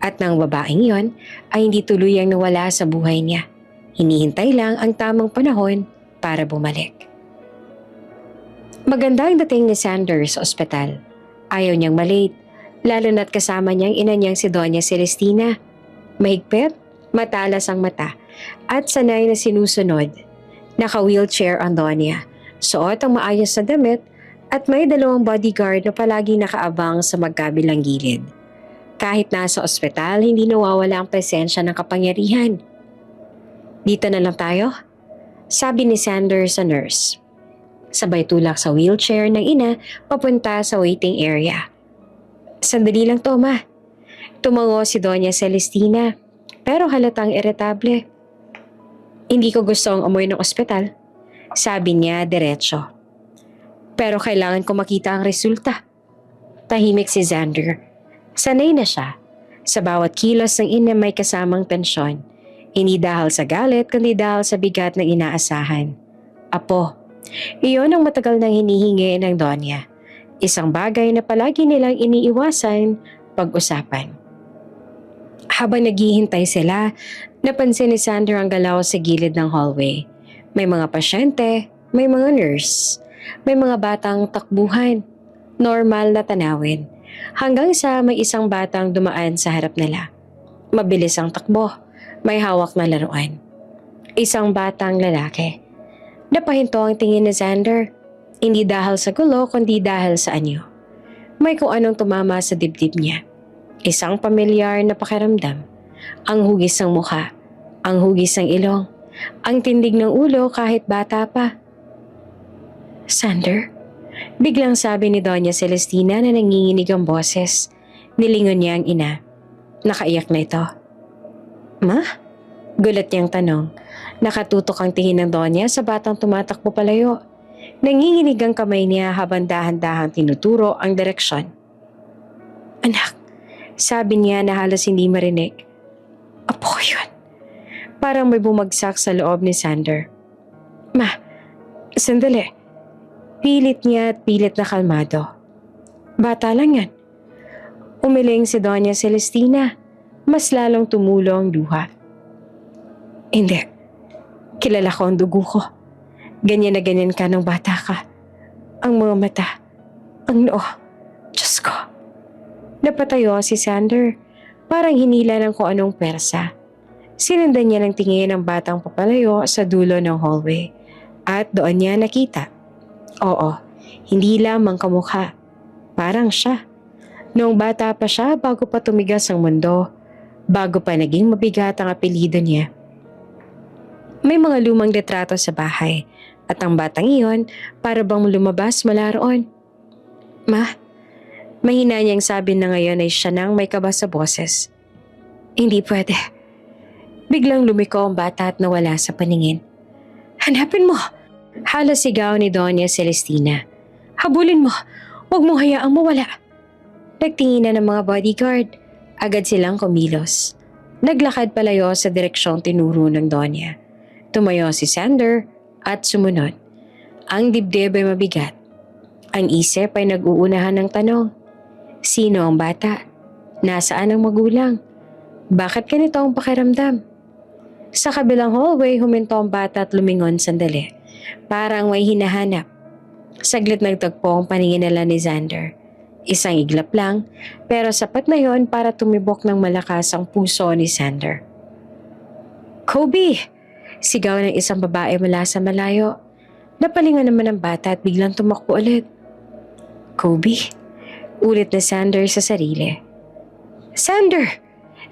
At ng babaeng yon ay hindi tuluyang nawala sa buhay niya. Hinihintay lang ang tamang panahon para bumalik. Maganda ang dating ni Sanders sa ospital. Ayaw niyang malate, lalo na't kasama niyang ina niyang si Doña Celestina. Mahigpit, matalas ang mata, at sanay na sinusunod. Naka-wheelchair ang Doña, suot ang maayos na damit, at may 2 bodyguard na palaging nakaabang sa magkabilang gilid. Kahit nasa ospital, hindi nawawala ang presensya ng kapangyarihan. Dito na lang tayo, sabi ni Sanders sa nurse. Sabay tulak sa wheelchair ng ina papunta sa waiting area. Sandali lang to, ma. Tumango si Doña Celestina, pero halatang iritable. Hindi ko gustong umuwi ng ospital, sabi niya diretso. Pero kailangan ko makita ang resulta. Tahimik si Xander. Sanay na siya. Sa bawat kilos ng ina may kasamang tensyon. Hindi dahil sa galit, kundi dahil sa bigat na inaasahan. Apo, iyon ang matagal nang hinihingi ng Donya. Isang bagay na palagi nilang iniiwasan pag-usapan. Habang naghihintay sila, napansin ni Sander ang galaw sa gilid ng hallway. May mga pasyente, may mga nurse, may mga batang takbuhan, normal na tanawin. Hanggang sa may isang batang dumaan sa harap nila. Mabilis ang takbo, may hawak na laruan. Isang batang lalaki. Napahinto ang tingin ni Sander. Hindi dahil sa gulo kundi dahil sa anyo. May kung anong tumama sa dibdib niya. Isang pamilyar na pakiramdam. Ang hugis ng mukha, ang hugis ng ilong, ang tindig ng ulo kahit bata pa. Sander? Biglang sabi ni Doña Celestina na nanginginig ang boses. Nilingon niya ang ina. Nakaiyak na ito. Ma? Gulat niyang tanong. Nakatutok ang tingin ng Doña sa batang tumatakbo palayo. Nanginginig ang kamay niya habang dahan-dahang tinuturo ang direksyon. Anak, sabi niya na halos hindi marinig. Apo ko yun. Parang may bumagsak sa loob ni Sander. Ma, sandali. Pilit niya at pilit na kalmado. Bata lang yan. Umiling si Doña Celestina. Mas lalong tumulo ang luha. Hindi. Kilala ko ang dugo ko. Ganyan na ganyan ka nung bata ka. Ang mga mata. Ang noo. Diyos ko. Napatayo si Sander. Parang hinila ng kung anong persa. Sinundan niya ng tingin ang batang papalayo sa dulo ng hallway. At doon niya nakita. Oo, hindi lamang kamukha. Parang siya. Noong bata pa siya bago pa tumigas ang mundo, bago pa naging mabigat ang apelyido niya. May mga lumang litrato sa bahay at ang batang iyon para bang lumabas mula roon. Ma, mahina niyang sabi na ngayon ay siya nang may kaba sa boses. Hindi pwede. Biglang lumiko ang bata at nawala sa paningin. Hanapin mo! Halos sigaw ni Doña Celestina. Habulin mo! Huwag mo hayaang mawala! Nagtingin na ng mga bodyguard. Agad silang kumilos. Naglakad palayo sa direksyong tinuro ng Doña. Tumayo si Sander at sumunod. Ang dibdib ay mabigat. Ang isip ay nag-uunahan ng tanong. Sino ang bata? Nasaan ang magulang? Bakit ganito ang pakiramdam? Sa kabilang hallway huminto ang bata at lumingon sandali. Parang may hinahanap. Saglit nagtagpo ang paningin nila ni Sander. Isang iglap lang, pero sapat na yon para tumibok ng malakas ang puso ni Sander. Kobe! Sigaw ng isang babae mula sa malayo. Napalingan naman ang bata at biglang tumakbo ulit. Kobe! Ulit na Sander sa sarili. Sander!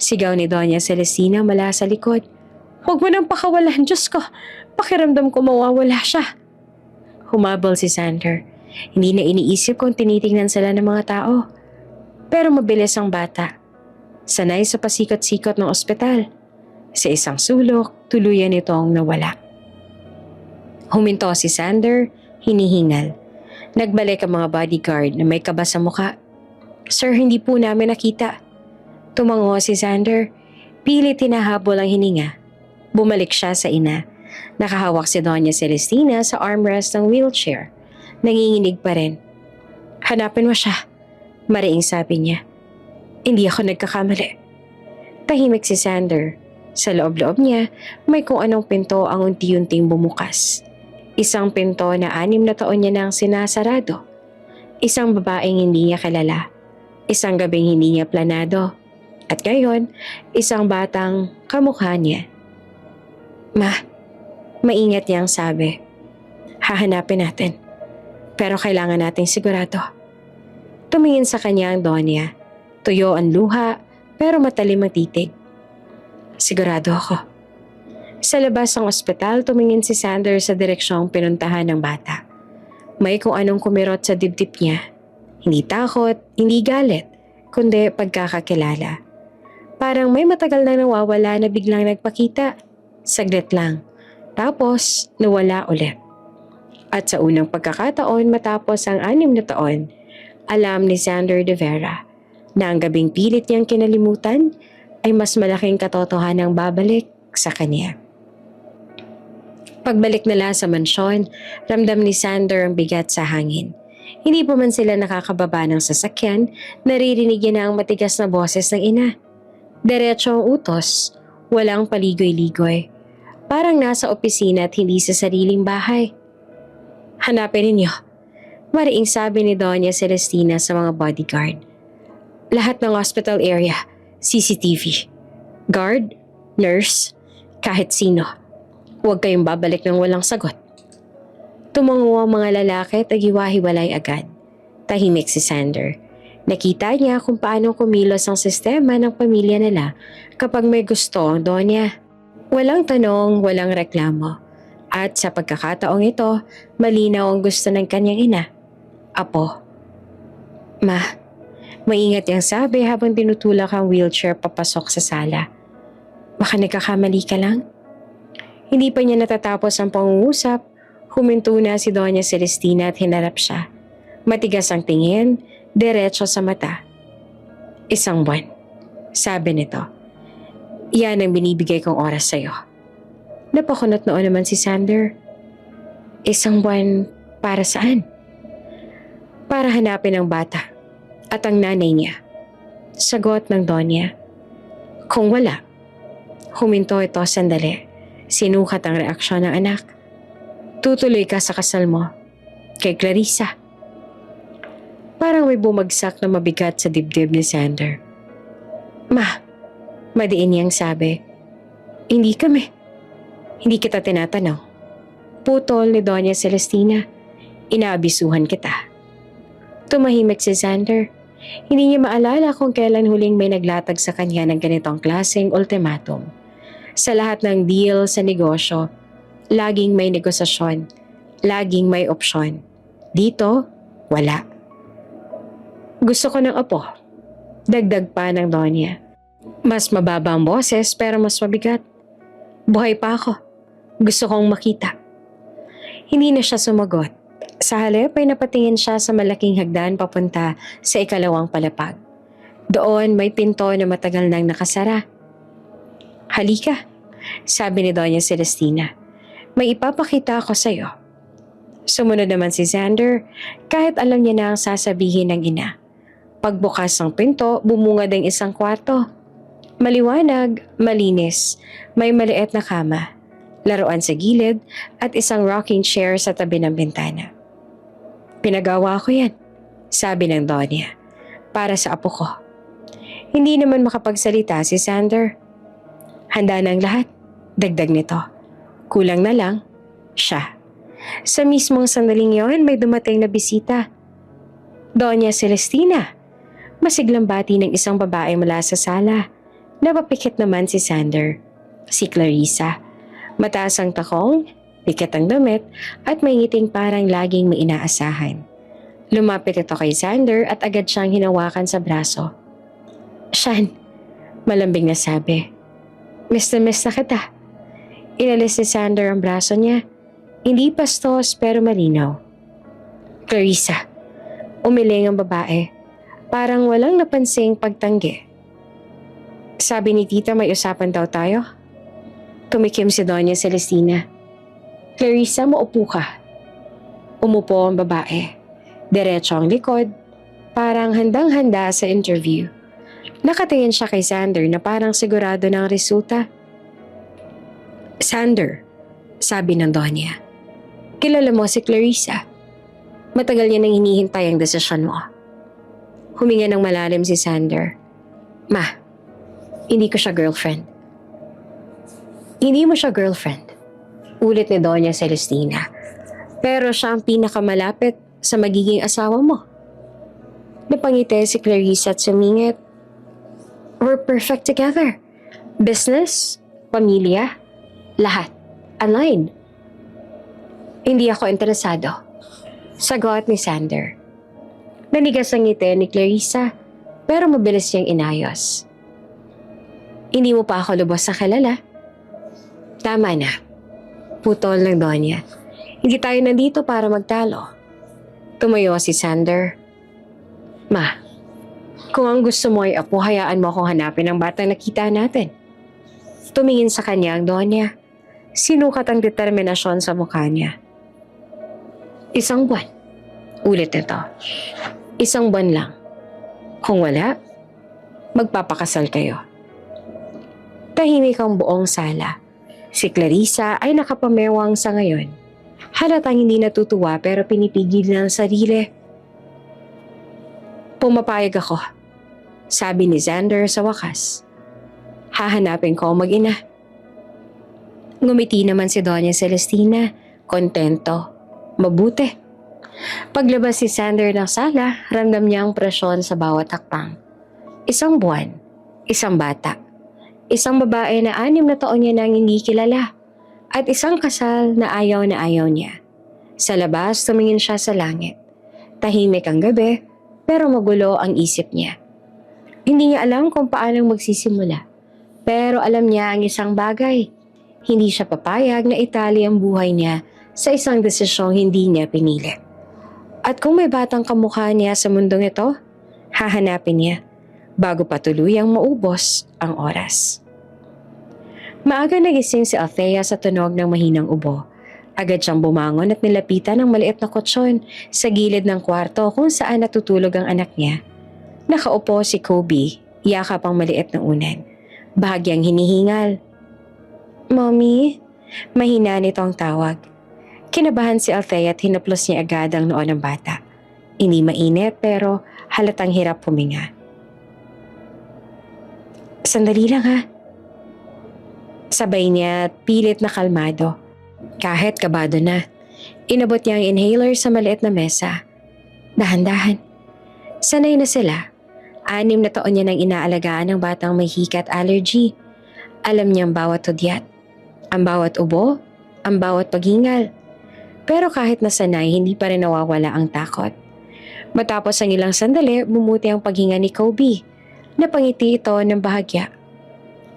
Sigaw ni Doña Celestina mula sa likod. Huwag mo nang pakawalan, Diyos ko! Pakiramdam ko mawawala siya. Humabol si Sander. Hindi na iniisip kung tinitingnan sila ng mga tao. Pero mabilis ang bata. Sanay sa pasikot-sikot ng ospital. Sa isang sulok, tuluyan itong nawala. Huminto si Sander, hinihingal. Nagbalik ang mga bodyguard na may kaba sa muka. Sir, hindi po namin nakita. Tumango si Sander. Pilit hinahabol ang hininga. Bumalik siya sa ina. Nakahawak si Doña Celestina sa armrest ng wheelchair. Nanginginig pa rin. Hanapin mo siya, mariing sabi niya. Hindi ako nagkakamali. Tahimik si Sander. Sa loob-loob niya, may kung anong pinto ang unti-unting bumukas. Isang pinto na 6 na taon niya nang sinasarado. Isang babaeng hindi niya kilala. Isang gabing hindi niya planado. At ngayon, isang batang kamukha niya. Ma, maingat niyang sabi. Hahanapin natin. Pero kailangan nating sigurado. Tumingin sa kanya ang Donya. Tuyo ang luha, pero matalim ang titig. Sigurado ako. Sa labas ng ospital, tumingin si Sander sa direksyong pinuntahan ng bata. May kung anong kumirot sa dibdib niya. Hindi takot, hindi galit, kundi pagkakakilala. Parang may matagal na nawawala na biglang nagpakita. Saglit lang. Tapos, nawala ulit. At sa unang pagkakataon matapos ang 6 na taon, alam ni Sander de Vera na ang gabing pilit niyang kinalimutan ay mas malaking katotohanang babalik sa kanya. Pagbalik nila sa mansyon, ramdam ni Sander ang bigat sa hangin. Hindi pa man sila nakakababa ng sasakyan, naririnig niya na ang matigas na boses ng ina. Diretso ang utos, walang paligoy-ligoy. Parang nasa opisina at hindi sa sariling bahay. Hanapin ninyo. Mariing sabi ni Doña Celestina sa mga bodyguard. Lahat ng hospital area, CCTV. Guard, nurse, kahit sino. Huwag kayong babalik ng walang sagot. Tumango ang mga lalaki at naghiwa-hiwalay agad. Tahimik si Sander. Nakita niya kung paano kumilos ang sistema ng pamilya nila kapag may gusto ang Donya. Walang tanong, walang reklamo. At sa pagkakataong ito, malinaw ang gusto ng kanyang ina. Apo. Ma, maingat yang sabi habang tinutulak ang wheelchair papasok sa sala. Baka nagkakamali ka lang? Hindi pa niya natatapos ang pangungusap, huminto na si Doña Celestina at hinarap siya. Matigas ang tingin, diretso sa mata. 1 buwan, sabi nito. Yan ang binibigay kong oras sa'yo. Napakunot noon naman si Sander. 1 buwan para saan? Para hanapin ang bata at ang nanay niya. Sagot ng Donya. Kung wala, huminto ito sandali. Sinukat ang reaksyon ng anak. Tutuloy ka sa kasal mo kay Clarissa. Parang may bumagsak na mabigat sa dibdib ni Sander. Ma, madiin niyang sabi. Hindi kami. Hindi kita tinatanong. Putol ni Doña Celestina. Inaabisuhan kita. Tumahimik si Sander. Hindi niya maalala kung kailan huling may naglatag sa kanya ng ganitong klaseng ultimatum. Sa lahat ng deal sa negosyo, laging may negosasyon, laging may opsyon. Dito, wala. Gusto ko ng apo. Dagdag pa ng Donya. Mas mababa ang boses pero mas mabigat. Buhay pa ako. Gusto kong makita. Hindi na siya sumagot. Sa halip ay napatingin siya sa malaking hagdan papunta sa 2nd palapag. Doon may pinto na matagal nang nakasara. Halika, sabi ni Doña Celestina. May ipapakita ako sa'yo. Sumunod naman si Xander kahit alam niya na ang sasabihin ng ina. Pagbukas ng pinto, bumungad ang isang kwarto. Maliwanag, malinis, may maliit na kama, laruan sa gilid at isang rocking chair sa tabi ng bintana. Pinagawa ko yan, sabi ng Donya, para sa apo ko. Hindi naman makapagsalita si Xander. Handa ng lahat, dagdag nito. Kulang na lang, siya. Sa mismong sandaling yon may dumating na bisita. Doña Celestina, masiglang bati ng isang babae mula sa sala. Napapikit naman si Xander, si Clarissa. Mataas ang takong, pikit ang damit at may ngiting parang laging may inaasahan. Lumapit ito kay Xander at agad siyang hinawakan sa braso. Shan, malambing na sabi. Miss na kita. Inalis ni Xander ang braso niya. Hindi pastos pero malinaw. Clarissa, umiling ang babae. Parang walang napansing pagtanggi. Sabi ni tita may usapan daw tayo. Tumikim si Doña Celestina. Clarissa, maupo ka. Umupo ang babae. Diretso ang likod. Parang handang-handa sa interview. Nakatingin siya kay Xander na parang sigurado ng resulta. Xander, sabi ng Donya. Kilala mo si Clarissa. Matagal niya nang hinihintay ang desisyon mo. Huminga ng malalim si Xander. Ma, hindi ko siya girlfriend. Hindi mo siya girlfriend. Ulit ni Doña Celestina. Pero siya ang pinakamalapit sa magiging asawa mo. Napangiti si Clarissa at sumingit. We're perfect together. Business, pamilya, lahat. Aligned. Hindi ako interesado. Sagot ni Xander. Nanigas ang ngiti ni Clarissa pero mabilis niyang inayos. Hindi mo pa ako lubos sa kilala. Tama na. Putol ng Donya. Hindi tayo nandito para magtalo. Tumayo si Xander. Ma, kung ang gusto mo ay apo, hayaan mo akong hanapin ang batang nakita natin. Tumingin sa kanya ang Donya. Sinukat ang determinasyon sa mukha niya. 1 buwan. Ulit nito. 1 buwan lang. Kung wala, magpapakasal kayo. Tahimik ang buong sala. Si Clarissa ay nakapamewang sa ngayon. Halatang hindi natutuwa pero pinipigil ng sarili. Pumapayag ako, sabi ni Xander sa wakas. Hahanapin ko ang mag-ina. Ngumiti naman si Doña Celestina, kontento, mabuti. Paglabas si Xander ng sala, ramdam niya ang presyon sa bawat hakbang. 1 buwan, 1 bata, 1 babae na 6 na taon niya nang hindi kilala, at 1 kasal na ayaw niya. Sa labas, tumingin siya sa langit. Tahimik ang gabi, pero magulo ang isip niya. Hindi niya alam kung paano magsisimula, pero alam niya ang isang bagay. Hindi siya papayag na itali ang buhay niya sa isang desisyong hindi niya pinili. At kung may batang kamukha niya sa mundong ito, hahanapin niya bago pa tuluyang maubos ang oras. Maaga nagising si Althea sa tunog ng mahinang ubo. Agad siyang bumangon at nilapitan ng maliit na kutsyon sa gilid ng kwarto kung saan natutulog ang anak niya. Nakaupo si Kobe, yakap ang maliit na unan. Bahagyang hinihingal. Mommy? Mahina nitong tawag. Kinabahan si Althea at hinaplos niya agad ang noo ng bata. Hindi mainit pero halatang hirap huminga. Sandali lang ha. Sabay niya at pilit na kalmado. Kahit kabado na, inabot niya ang inhaler sa maliit na mesa. Dahan-dahan. Sanay na sila. 6 na taon niya nang inaalagaan ng batang may hika at allergy. Alam niya ang bawat hudyat, ang bawat ubo, ang bawat paghingal. Pero kahit nasanay, hindi pa rin nawawala ang takot. Matapos ang ilang sandali, bumuti ang paghinga ni Kobe. Napangiti ito ng bahagya.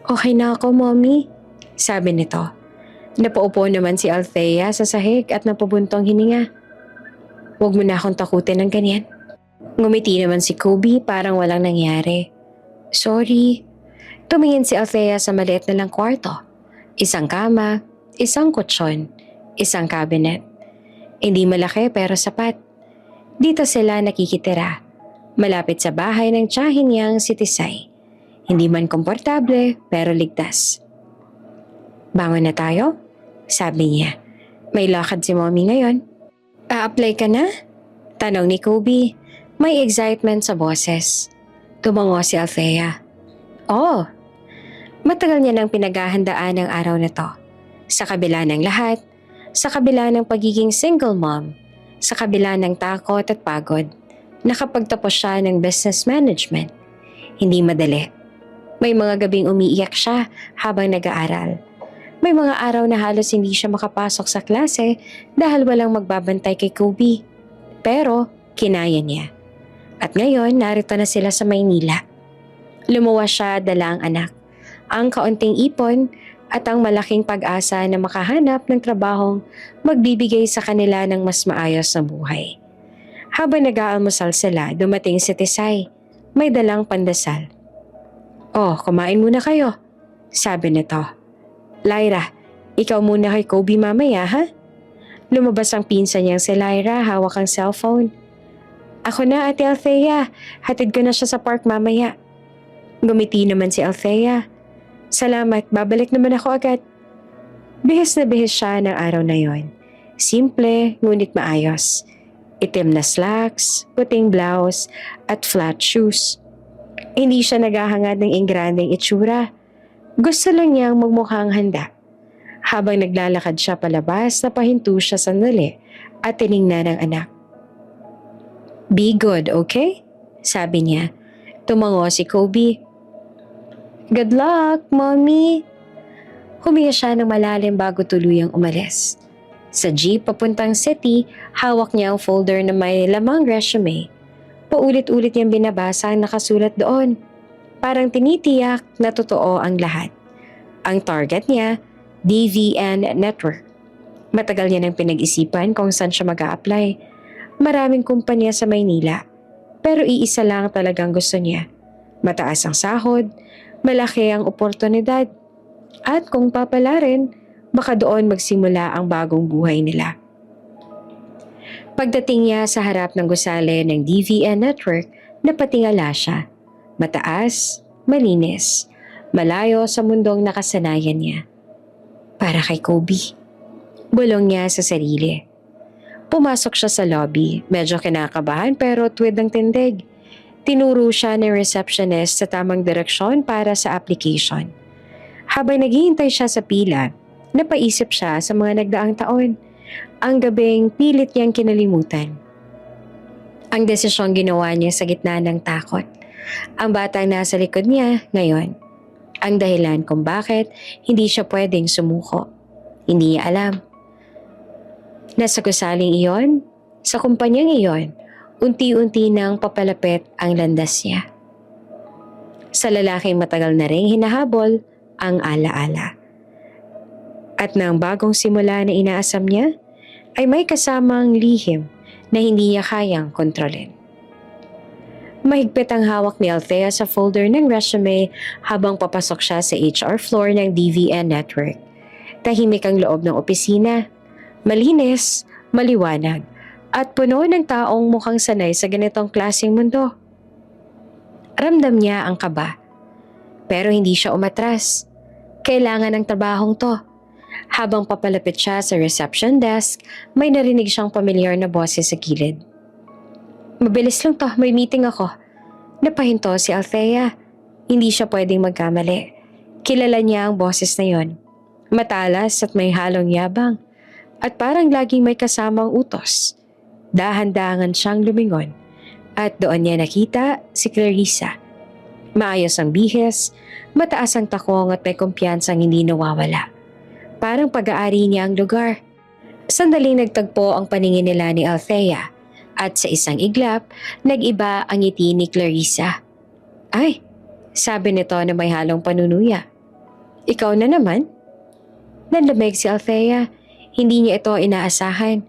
Okay na ako, Mommy, sabi nito. Napaupo naman si Althea sa sahig at napabuntong hininga. Huwag mo na akong takutin ng ganyan. Ngumiti naman si Kobe parang walang nangyari. Sorry. Tumingin si Althea sa maliit na lang kwarto. 1 kama, 1 kutsyon, 1 cabinet. Hindi malaki pero sapat. Dito sila nakikitira. Malapit sa bahay ng tiyahin niyang si Tisay. Hindi man komportable pero ligtas. Bangon na tayo? Sabi niya. May lakad si Mommy ngayon. A-apply ka na? Tanong ni Kobe. May excitement sa boses. Tumango si Althea. Oh, matagal niya nang pinaghahandaan ang araw na to. Sa kabila ng lahat, sa kabila ng pagiging single mom, sa kabila ng takot at pagod, nakapagtapos siya ng business management. Hindi madali. May mga gabing umiiyak siya habang nag-aaral. May mga araw na halos hindi siya makapasok sa klase dahil walang magbabantay kay Kobe. Pero kinaya niya. At ngayon narito na sila sa Maynila. Lumuwas siya dala ang anak, ang kaunting ipon at ang malaking pag-asa na makahanap ng trabahong magbibigay sa kanila ng mas maayos na buhay. Habang nag-aalmusal sila, dumating si Tisay. May dalang pandesal. Oh, kumain muna kayo, sabi nito. Lyra, ikaw muna kay Kobe mamaya ha? Lumabas ang pinsan niyang si Lyra, hawak ang cellphone. Ako na, Ate Althea. Hatid ko na siya sa park mamaya. Gumiti naman si Althea. Salamat, babalik naman ako agad. Bihis na bihis siya ng araw na yon. Simple, ngunit maayos. Itim na slacks, puting blouse, at flat shoes. Hindi siya naghahangad ng ingrandeng itsura. Gusto lang niyang magmukhang handa. Habang naglalakad siya palabas, napahinto siya sandali at tiningnan ang anak. Be good, okay? Sabi niya. Tumango si Kobe. Good luck, Mommy! Huminga siya ng malalim bago tuluyang umalis. Sa jeep papuntang city, hawak niya ang folder na may lamang resume. Paulit-ulit niyang binabasa ang nakasulat doon. Parang tinitiyak na totoo ang lahat. Ang target niya, DVN Network. Matagal niya nang pinag-isipan kung saan siya mag-a-apply. Maraming kumpanya sa Maynila, pero iisa lang talagang gusto niya. Mataas ang sahod, malaki ang oportunidad, at kung papalarin, baka doon magsimula ang bagong buhay nila. Pagdating niya sa harap ng gusali ng DVN network, napatingala siya. Mataas, malinis, malayo sa mundong nakasanayan niya. Para kay Kobe. Bulong niya sa sarili. Pumasok siya sa lobby, medyo kinakabahan pero tuwid ang tindig. Tinuro siya ng receptionist sa tamang direksyon para sa application. Habang naghihintay siya sa pila, napaisip siya sa mga nagdaang taon. Ang gabing pilit niyang kinalimutan. Ang desisyong ginawa niya sa gitna ng takot. Ang batang nasa likod niya ngayon. Ang dahilan kung bakit hindi siya pwedeng sumuko. Hindi niya alam. Nasa gusaling iyon, sa kumpanyang iyon, unti-unti nang papalapit ang landas niya. Sa lalaking matagal na ring hinahabol ang alaala. At nang bagong simula na inaasam niya, ay may kasamang lihim na hindi niya kayang kontrolin. Mahigpit ang hawak ni Althea sa folder ng resume habang papasok siya sa HR floor ng DVN network. Tahimik ang loob ng opisina. Malinis, maliwanag, at puno ng taong mukhang sanay sa ganitong klaseng mundo. Ramdam niya ang kaba. Pero hindi siya umatras. Kailangan ng trabahong to. Habang papalapit siya sa reception desk, may narinig siyang pamilyar na boses sa gilid. Mabilis lang to, may meeting ako. Napahinto si Althea. Hindi siya pwedeng magkamali. Kilala niya ang boses na yon. Matalas at may halong yabang. At parang laging may kasamang utos. Dahan-dahan siyang lumingon. At doon niya nakita si Clarissa. Maayos ang bihis, mataas ang takong at may kumpiyansang hindi nawawala. Parang pag-aari niya ang lugar. Sandaling nagtagpo ang paningin nila ni Althea. At sa isang iglap, nag-iba ang ngiti ni Clarissa. Ay, sabi nito na may halong panunuya. Ikaw na naman? Nanlamig si Althea. Hindi niya ito inaasahan.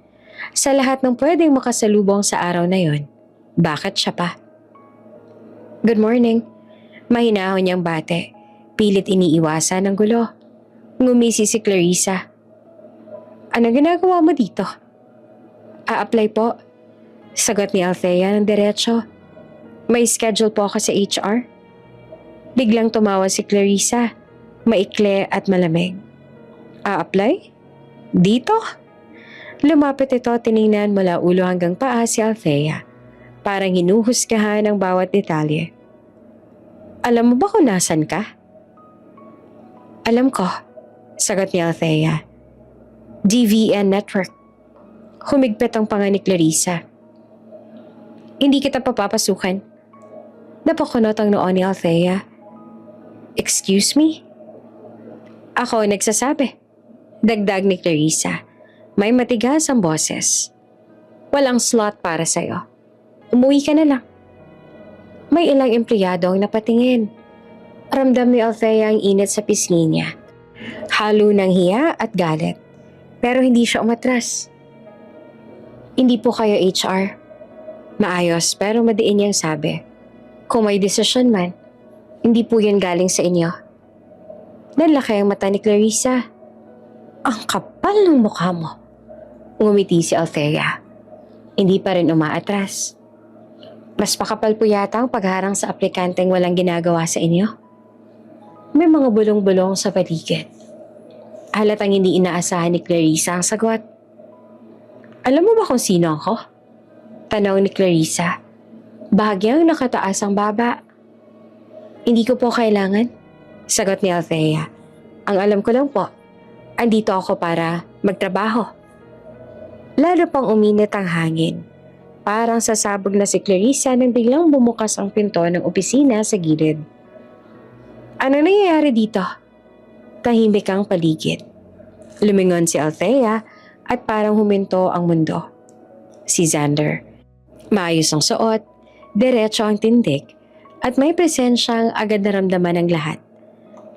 Sa lahat ng pwedeng makasalubong sa araw na yon, bakit siya pa? Good morning. Mahinahon niyang bate. Pilit iniiwasan ng gulo. Ngumisi si Clarissa. Ano ginagawa mo dito? A-apply po. Sagot ni Althea ng diretso. May schedule po ako sa HR. Biglang tumawa si Clarissa. Maikli at malamig. A-apply? Dito? Lumapit ito, tiningnan mula ulo hanggang paa si Althea. Parang hinuhusgahan ang bawat detalye. Alam mo ba kung nasan ka? Alam ko, sagot ni Althea. DVN network. Humigpit ang panga ni Clarissa. Hindi kita papapasukan. Napakunot ang noo ni Althea. Excuse me? Ako nagsasabi. Dagdag ni Clarissa. May matigas ang boses. Walang slot para sa'yo. Umuwi ka na lang. May ilang empleyado ang napatingin. Ramdam ni Althea ang init sa pisngi niya. Halo ng hiya at galit. Pero hindi siya umatras. Hindi po kayo HR. Maayos pero madiin niyang sabi. Kung may desisyon man, hindi po yan galing sa inyo. Nanlaki ang mata ni Clarissa. Ang kapal ng mukha mo. Ngumiti si Althea. Hindi pa rin umaatras. Mas pakapal po yata ang pagharang sa aplikanteng walang ginagawa sa inyo. May mga bulong-bulong sa paligid. Halatang hindi inaasahan ni Clarissa ang sagot. Alam mo ba kung sino ako? Tanong ni Clarissa. Bahagyang nakataas ang baba. Hindi ko po kailangan. Sagot ni Althea. Ang alam ko lang po, andito ako para magtrabaho. Lalo pang uminit ang hangin. Parang sasabog na si Clarissa nang biglang bumukas ang pinto ng opisina sa gilid. Ano nangyayari dito? Tahimik ang paligid. Lumingon si Althea at parang huminto ang mundo. Si Xander. Maayos ang suot, diretso ang tindig, at may presensyang agad naramdaman ng lahat.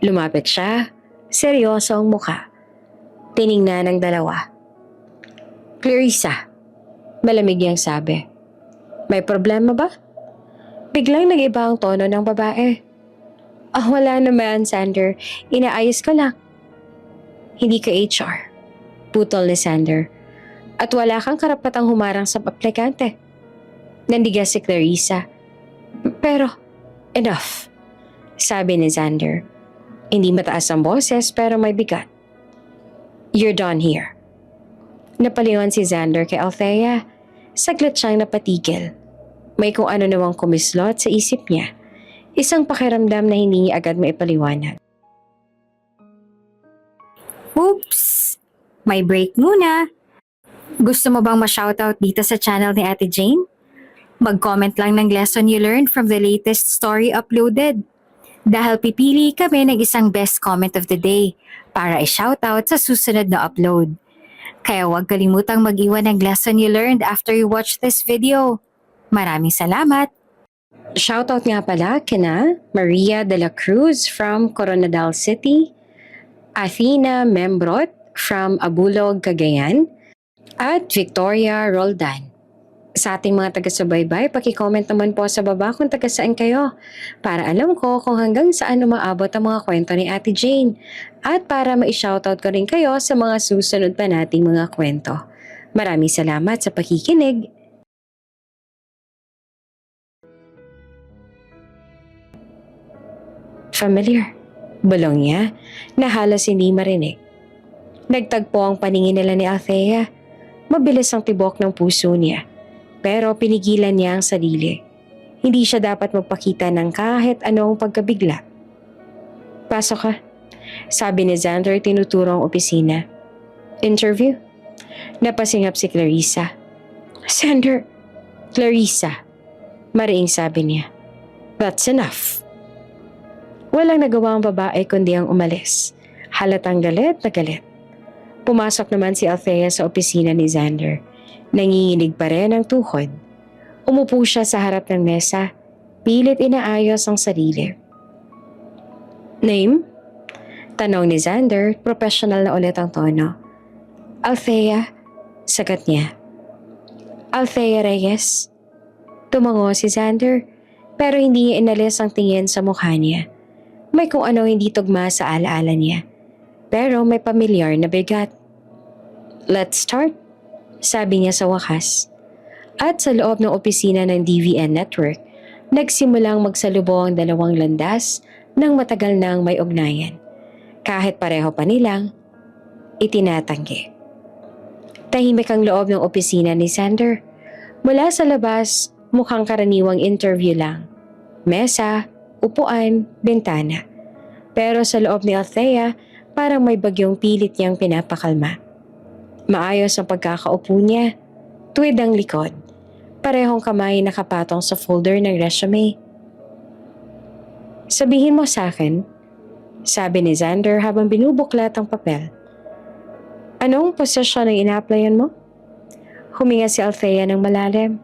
Lumapit siya, seryoso ang mukha. Tiningnan ng dalawa. Clarissa, malamig niyang sabi. May problema ba? Biglang nag-iba ang tono ng babae. Wala naman, Xander. Inaayos ko lang. Hindi ka HR. Putol ni Xander. At wala kang karapatang humarang sa aplikante. Nandigas si Clarissa. Pero, enough, sabi ni Xander. Hindi mataas ang boses pero may bigat. You're done here. Napalingon si Xander kay Althea. Saglit siyang napatigil. May kung ano namang kumislot sa isip niya. Isang pakiramdam na hindi niya agad maipaliwanag. Oops! May break muna. Gusto mo bang ma-shoutout dito sa channel ni Ate Jane? Mag-comment lang ng lesson you learned from the latest story uploaded. Dahil pipili kami ng isang best comment of the day para i-shoutout sa susunod na upload. Kaya huwag kalimutang mag-iwan ng lesson you learned after you watch this video. Maraming salamat! Shoutout nga pala kina Maria de la Cruz from Coronadal City, Athena Membrot from Abulog, Cagayan, at Victoria Roldan. Sa ating mga taga-subaybay, paki-comment naman po sa baba kung taga saan kayo para alam ko kung hanggang saan umaabot ang mga kwento ni Ate Jane at para ma-shoutout ko rin kayo sa mga susunod pa nating mga kwento. Maraming salamat sa pakikinig. Familiar. Bulong niya na halos hindi marinig. Nagtagpo ang paningin nila ni Althea. Mabilis ang tibok ng puso niya. Pero pinigilan niya ang sarili. Hindi siya dapat magpakita ng kahit anong pagkabigla. Pasok ka, sabi ni Xander tinuturo ang opisina. Interview? Napasingap si Clarissa. Xander! Clarissa! Mariing sabi niya. That's enough. Walang nagawa ang babae kundi ang umalis. Halatang galit na galit. Pumasok naman si Althea sa opisina ni Xander. Nanginginig pa rin ang tuhod. Umupo siya sa harap ng mesa, pilit inaayos ang sarili. Name? Tanong ni Xander, professional na ulit ang tono. Althea, sagat niya. Althea Reyes. Tumango si Xander, pero hindi niya inalis ang tingin sa mukha niya. May kung ano hindi tugma sa alaala niya, pero may pamilyar na bigat. Let's start, sabi niya sa wakas. At sa loob ng opisina ng DVN Network, nagsimulang magsalubong ang dalawang landas ng matagal nang may ugnayan. Kahit pareho pa nilang itinatanggi. Tahimik ang loob ng opisina ni Xander. Mula sa labas, mukhang karaniwang interview lang. Mesa, upuan, bintana. Pero sa loob ni Althea, parang may bagyong pilit niyang pinapakalma. Maayos ang pagkakaupo niya, tuwid ang likod. Parehong kamay nakapatong sa folder ng resume. Sabihin mo sa akin, sabi ni Xander habang binubuklat ang papel. Anong posisyon ang ina-applyan mo? Huminga si Althea ng malalim.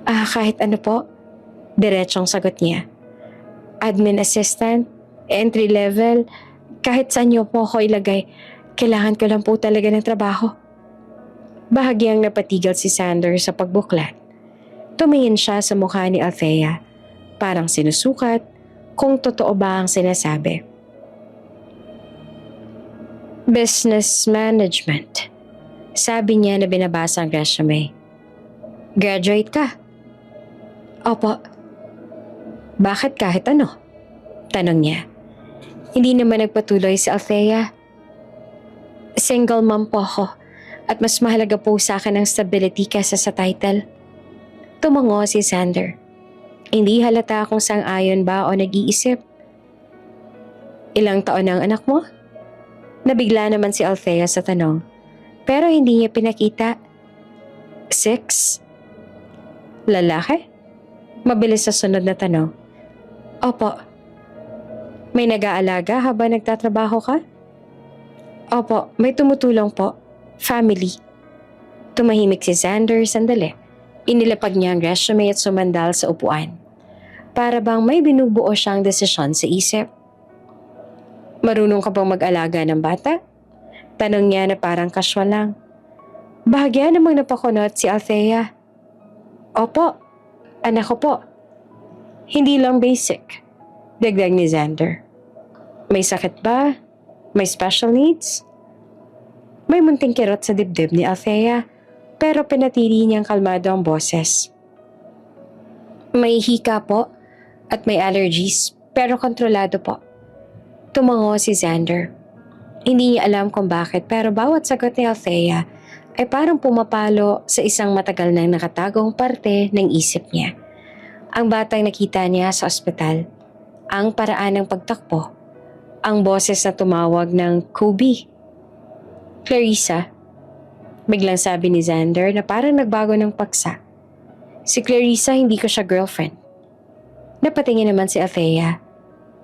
Kahit ano po, diretsong sagot niya. Admin assistant, entry level, kahit saan niyo po ako ilagay, kailangan ko lang po talaga ng trabaho. Bahagyang napatigil si Xander sa pagbuklat. Tumingin siya sa mukha ni Althea, parang sinusukat kung totoo ba ang sinasabi. Business management, sabi niya na binabasa ang resume. Graduate ka? Opo. Bakit kahit ano? Tanong niya. Hindi naman nagpatuloy si Althea. Single mom po ako at mas mahalaga po sa akin ang stability kaysa sa title. Tumango si Xander. Hindi halata kung sang-ayon ba o nag-iisip. Ilang taon ang anak mo? Nabigla naman si Althea sa tanong, pero hindi niya pinakita. 6? Lalaki? Mabilis sa sunod na tanong. Opo. May nag-aalaga habang nagtatrabaho ka? Opo, may tumutulong po. Family. Tumahimik si Xander sandali. Inilapag niya ang resume at sumandal sa upuan. Para bang may binubuo siyang desisyon sa isip. Marunong ka bang mag-alaga ng bata? Tanong niya na parang casual lang. Bahagya namang napakunot si Althea. Opo, anak ko po. Hindi lang basic. Dagdag ni Xander. May sakit ba? May special needs? May munting kirot sa dibdib ni Althea, pero pinatili niyang kalmado ang boses. May hika po at may allergies, pero kontrolado po. Tumango si Xander. Hindi niya alam kung bakit, pero bawat sagot ni Althea ay parang pumapalo sa isang matagal nang nakatagong parte ng isip niya. Ang batang nakita niya sa ospital, ang paraan ng pagtakbo, ang boses na tumawag ng Kobe. Clarissa, biglang sabi ni Xander na parang nagbago ng paksa. Si Clarissa, hindi ko siya girlfriend. Napatingin naman si Althea.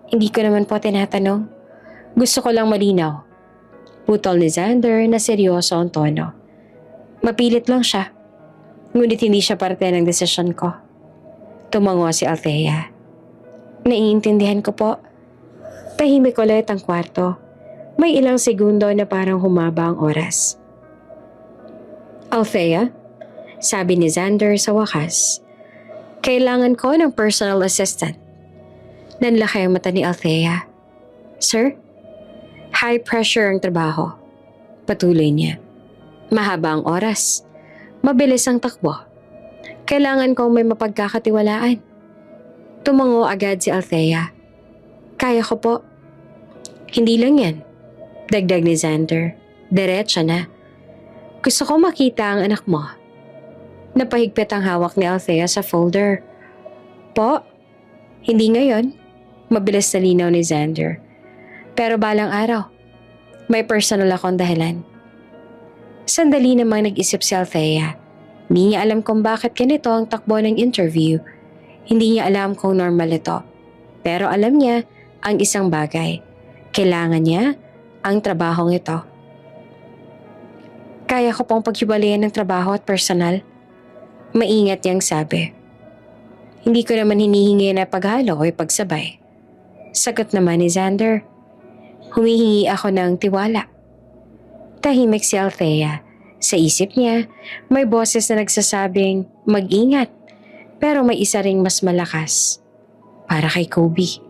Hindi ko naman po tinatanong. Gusto ko lang malinaw. Putol ni Xander na seryoso ang tono. Mapilit lang siya. Ngunit hindi siya parte ng desisyon ko. Tumango si Althea. Naiintindihan ko po. Tahimik ulit ang kwarto. May ilang segundo na parang humaba ang oras. Althea, sabi ni Xander sa wakas, kailangan ko ng personal assistant. Nanlaki ang mata ni Althea. Sir? High pressure ang trabaho. Patuloy niya. Mahaba ang oras. Mabilis ang takbo. Kailangan kong may mapagkakatiwalaan. Tumango agad si Althea. Kaya ko po. Hindi lang yan. Dagdag ni Xander. Diretso na. Gusto ko makita ang anak mo. Napahigpit ang hawak ni Althea sa folder. Po? Hindi ngayon. Mabilis na linaw ni Xander. Pero balang araw. May personal akong dahilan. Sandali namang nag-isip si Althea. Hindi niya alam kung bakit ganito ang takbo ng interview. Hindi niya alam kung normal ito. Pero alam niya ang isang bagay. Kailangan niya ang trabahong ito. Kaya ko pong paghiwalayan ng trabaho at personal. Maingat niyang sabi. Hindi ko naman hinihingi na paghalo o pagsabay. Sagot naman ni Xander. Humihingi ako ng tiwala. Tahimik si Althea. Sa isip niya, may boses na nagsasabing mag-ingat. Pero may isa ring mas malakas. Para kay Kobe.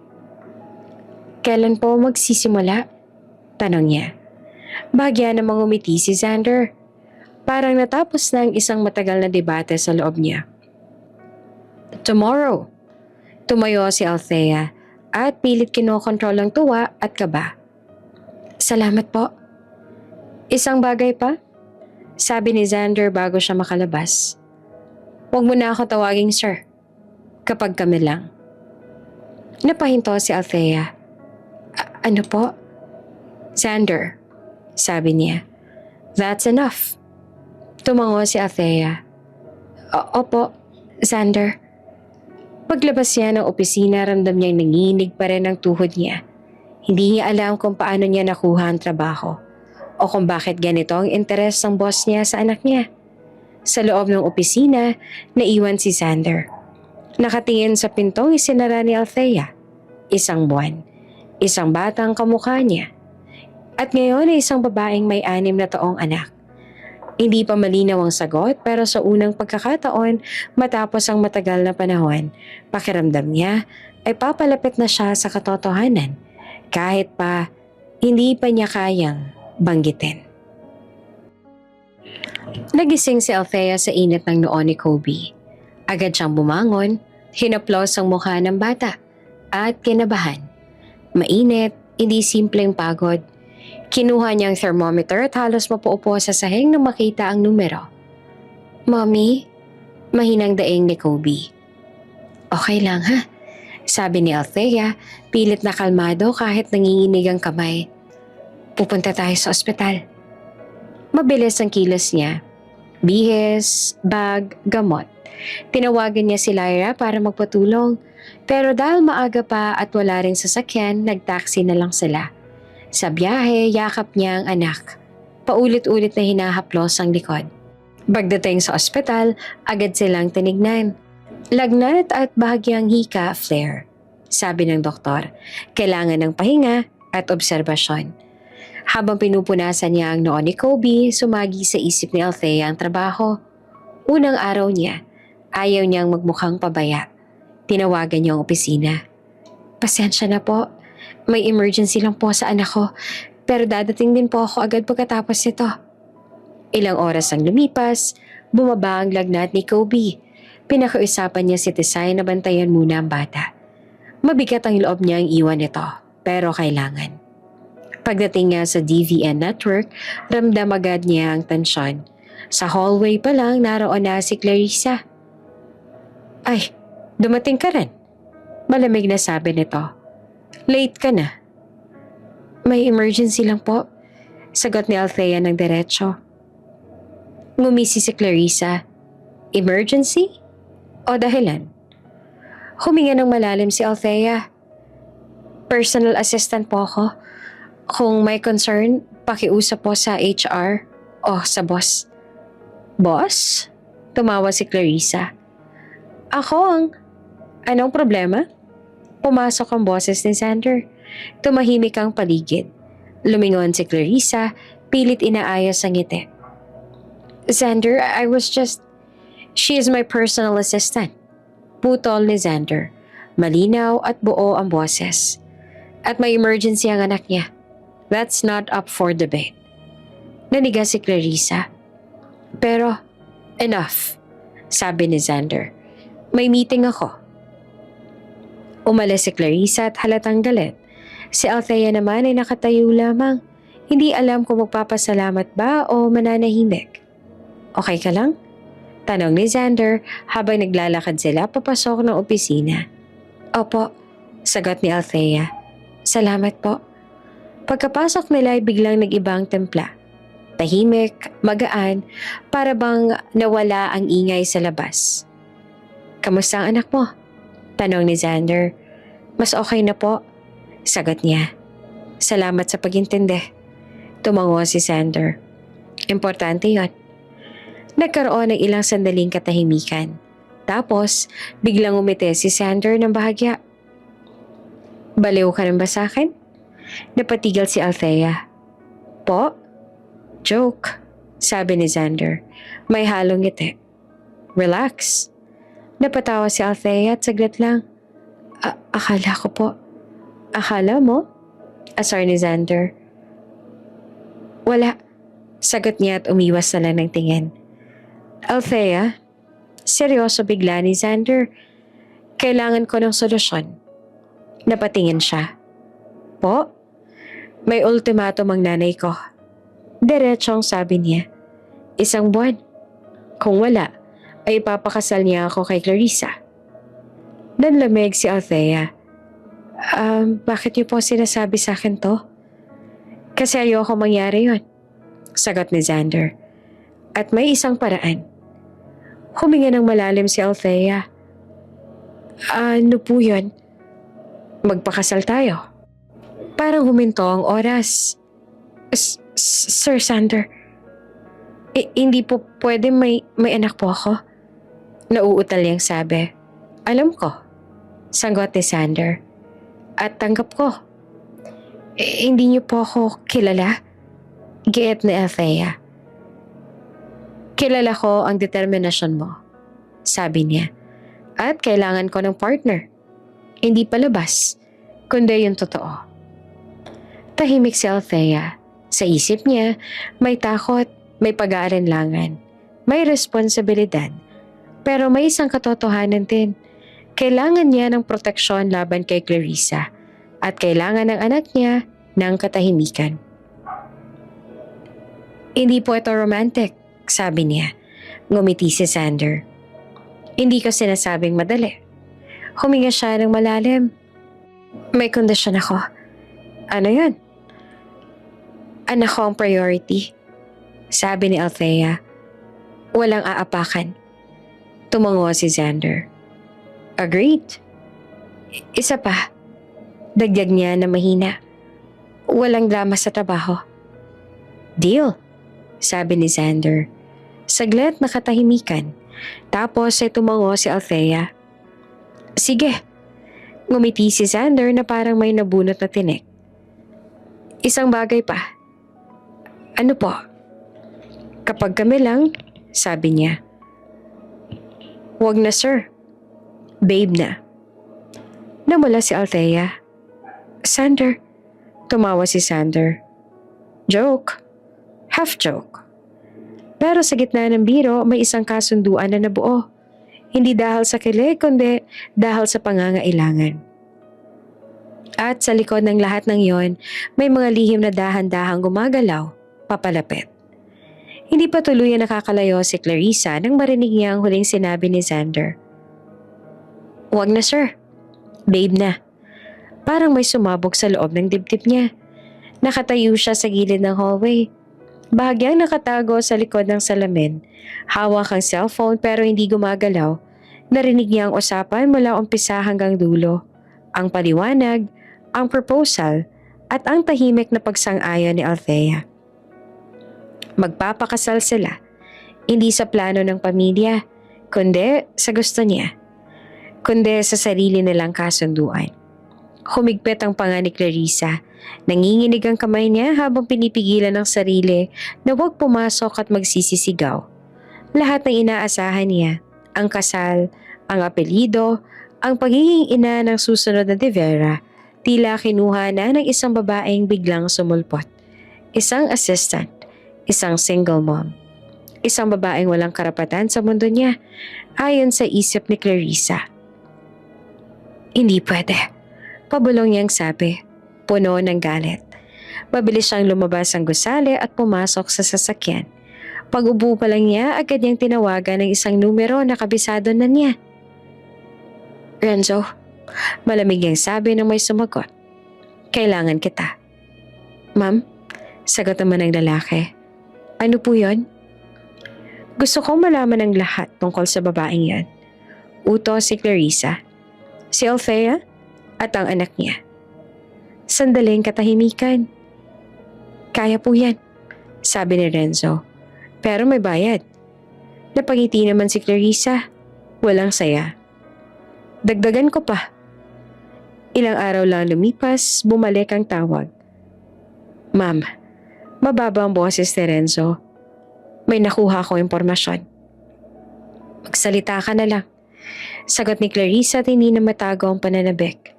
Kailan po magsisimula? Tanong niya. Bahagya namang umiti si Xander. Parang natapos na ang isang matagal na debate sa loob niya. Tomorrow. Tumayo si Althea at pilit kinokontrol ang tuwa at kaba. Salamat po. Isang bagay pa? Sabi ni Xander bago siya makalabas. Huwag mo na ako tawaging sir. Kapag kami lang. Napahinto si Althea. Ano po? Xander, sabi niya. That's enough. Tumango si Althea. Opo, Xander. Paglabas niya ng opisina, ramdam niyang nanginig pa rin ang tuhod niya. Hindi niya alam kung paano niya nakuha ang trabaho o kung bakit ganito ang interes ng boss niya sa anak niya. Sa loob ng opisina, naiwan si Xander. Nakatingin sa pintong isinara ni Althea. Isang buwan. Isang batang kamukha niya. At ngayon ay isang babaeng may 6 na taong anak. Hindi pa malinaw ang sagot pero sa unang pagkakataon matapos ang matagal na panahon, pakiramdam niya ay papalapit na siya sa katotohanan kahit pa hindi pa niya kayang banggitin. Nagising si Althea sa init ng noo ni Kobe. Agad siyang bumangon, hinaplos ang mukha ng bata at kinabahan. Mainit, hindi simpleng pagod. Kinuha niya ang thermometer at halos mapaupo sa sahig nang makita ang numero. Mommy, mahinang daing ni Kobe. Okay lang ha, sabi ni Althea, pilit na kalmado kahit nanginginig ang kamay. Pupunta tayo sa ospital. Mabilis ang kilos niya. Bihis, bag, gamot. Tinawagan niya si Lyra para magpatulong. Pero dahil maaga pa at wala ring sasakyan, nagtaksi na lang sila. Sa biyahe, yakap niya ang anak. Paulit-ulit na hinahaplos ang likod. Pagdating sa ospital, agad silang tinignan. Lagnat at bahagyang hika, flare. Sabi ng doktor, kailangan ng pahinga at obserbasyon. Habang pinupunasan niya ang noo ni Kobe, sumagi sa isip ni Althea ang trabaho. Unang araw niya, ayaw niyang magmukhang pabaya. Tinawagan niya ang opisina. Pasensya na po. May emergency lang po sa anak ko. Pero dadating din po ako agad pagkatapos nito. Ilang oras ang lumipas, bumaba ang lagnat ni Kobe. Pinakausapan niya si Tisay na bantayan muna ang bata. Mabigat ang loob niyang iwan ito, pero kailangan. Pagdating niya sa DVN network, ramdam agad niya ang tensyon. Sa hallway pa lang naroon na si Clarissa. Ay, dumating ka rin. Malamig na sabi nito. Late ka na. May emergency lang po. Sagot ni Althea ng diretso. Ngumisi si Clarissa. Emergency? O dahilan? Huminga ng malalim si Althea. Personal assistant po ako. Kung may concern, pakiusap po sa HR o sa boss. Boss? Tumawa si Clarissa. Ako ang... Anong problema? Pumasok ang boses ni Xander. Tumahimik ang paligid. Lumingon si Clarissa, pilit inaayos ang ngiti. Xander, I was just... She is my personal assistant. Putol ni Xander. Malinaw at buo ang boses. At may emergency ang anak niya. That's not up for debate. Naniga si Clarissa. Pero, enough, sabi ni Xander. May meeting ako. Umalis si Clarissa at halatang galit. Si Althea naman ay nakatayo lamang. Hindi alam kung magpapasalamat ba o mananahimik. Okay ka lang? Tanong ni Xander habang naglalakad sila papasok ng opisina. Opo, sagot ni Althea. Salamat po. Pagkapasok nila ay biglang nag-ibang templa. Tahimik, magaan, para bang nawala ang ingay sa labas. Kamusta ang anak mo? Tanong ni Xander. Mas okay na po, sagot niya. Salamat sa pagintindi. Tumango si Xander. Importante yon. Nagkaroon ng ilang sandaling katahimikan. Tapos, biglang umiti si Xander ng bahagya. Baliw ka rin ba sa akin? Napatigal si Althea. Po? Joke, sabi ni Xander. May halong ngiti. Relax. Napatawa si Althea at saglit lang. Akala ko po. Akala mo? Asar ni Xander. Wala. Sagot niya at umiwas na lang ng tingin. Althea, seryoso bigla ni Xander. Kailangan ko ng solusyon. Napatingin siya. Po? May ultimatum ang nanay ko. Diretsong sabi niya. 1 buwan. Kung wala, ay ipapakasal niya ako kay Clarissa. Nanlamig si Althea. Bakit niyo po sinasabi sa akin to? Kasi ayoko mangyari yon, sagot ni Xander. At may isang paraan. Huminga ng malalim si Althea. Ano po yun? Magpakasal tayo. Parang huminto ang oras. Sir Xander, hindi po pwede may anak po ako. Nauutal niyang sabi. Alam ko, sagot ni Xander. At tanggap ko. Hindi niyo po ako kilala? Giit ni Althea. Kilala ko ang determinasyon mo, sabi niya. At kailangan ko ng partner. Hindi palabas, kundi yung totoo. Tahimik si Althea. Sa isip niya, may takot, may pag-aalinlangan, may responsibilidad. Pero may isang katotohanan din. Kailangan niya ng proteksyon laban kay Clarissa at kailangan ng anak niya ng katahimikan. Hindi po ito romantic, sabi niya. Ngumiti si Xander. Hindi ko sinasabing madali. Huminga siya ng malalim. May kondisyon ako. Ano yun? Anak ko ang priority, sabi ni Althea. Walang aapakan. Tumango si Xander. Agreed. Isa pa. Dagdag niya na mahina. Walang drama sa trabaho. Deal, sabi ni Xander. Saglit nakatahimikan. Tapos ay tumango si Althea. Sige. Ngumiti si Xander na parang may nabunot na tinik. Isang bagay pa. Ano po? Kapag kami lang, sabi niya. Wag na sir. Babe na. Namula si Althea. Xander. Tumawa si Xander. Joke. Half joke. Pero sa gitna ng biro, may isang kasunduan na nabuo. Hindi dahil sa kilig, kundi dahil sa pangangailangan. At sa likod ng lahat ng yon, may mga lihim na dahan-dahang gumagalaw, papalapit. Hindi pa tuluyan nakakalayo si Clarissa nang marinig niya ang huling sinabi ni Xander. "Huwag na sir. Babe na." Parang may sumabog sa loob ng dibdib niya. Nakatayo siya sa gilid ng hallway. Bahagyang nakatago sa likod ng salamin. Hawak ang cellphone pero hindi gumagalaw. Narinig niya ang usapan mula umpisa hanggang dulo. Ang paliwanag, ang proposal, at ang tahimik na pagsang-ayon ni Althea. Magpapakasal sila. Hindi sa plano ng pamilya, kundi sa gusto niya. Kundi sa sarili nilang kasunduan. Humigpit ang panga ni Clarissa. Nanginginig ang kamay niya habang pinipigilan ng sarili na huwag pumasok at magsisisigaw. Lahat ng inaasahan niya, ang kasal, ang apelido, ang pagiging ina ng susunod na De Vera, tila kinuha na ng isang babaeng biglang sumulpot. Isang assistant, isang single mom, isang babaeng walang karapatan sa mundo niya, ayon sa isip ni Clarissa. Hindi pwede. Pabulong niyang sabi, puno ng galit. Mabilis siyang lumabas ang gusali at pumasok sa sasakyan. Pag-upo pa lang niya, agad niyang tinawagan ng isang numero na kabisado na niya. "Renzo," malamig niyang sabi nang may sumagot. "Kailangan kita." "Ma'am?" Sagot naman ng lalaki. "Ano po yon?" "Gusto kong malaman ang lahat tungkol sa babaeng yan." Utos si Clarissa. "Si Althea at ang anak niya." Sandaling katahimikan. "Kaya po yan," sabi ni Renzo. "Pero may bayad." Napangiti naman si Clarissa. Walang saya. "Dagdagan ko pa." Ilang araw lang lumipas, bumalik ang tawag. "Ma'am," mababa ang boses ni Renzo. "May nakuha akong impormasyon." "Magsalita ka na lang," sagot ni Clarissa at hindi na matago ang pananabik.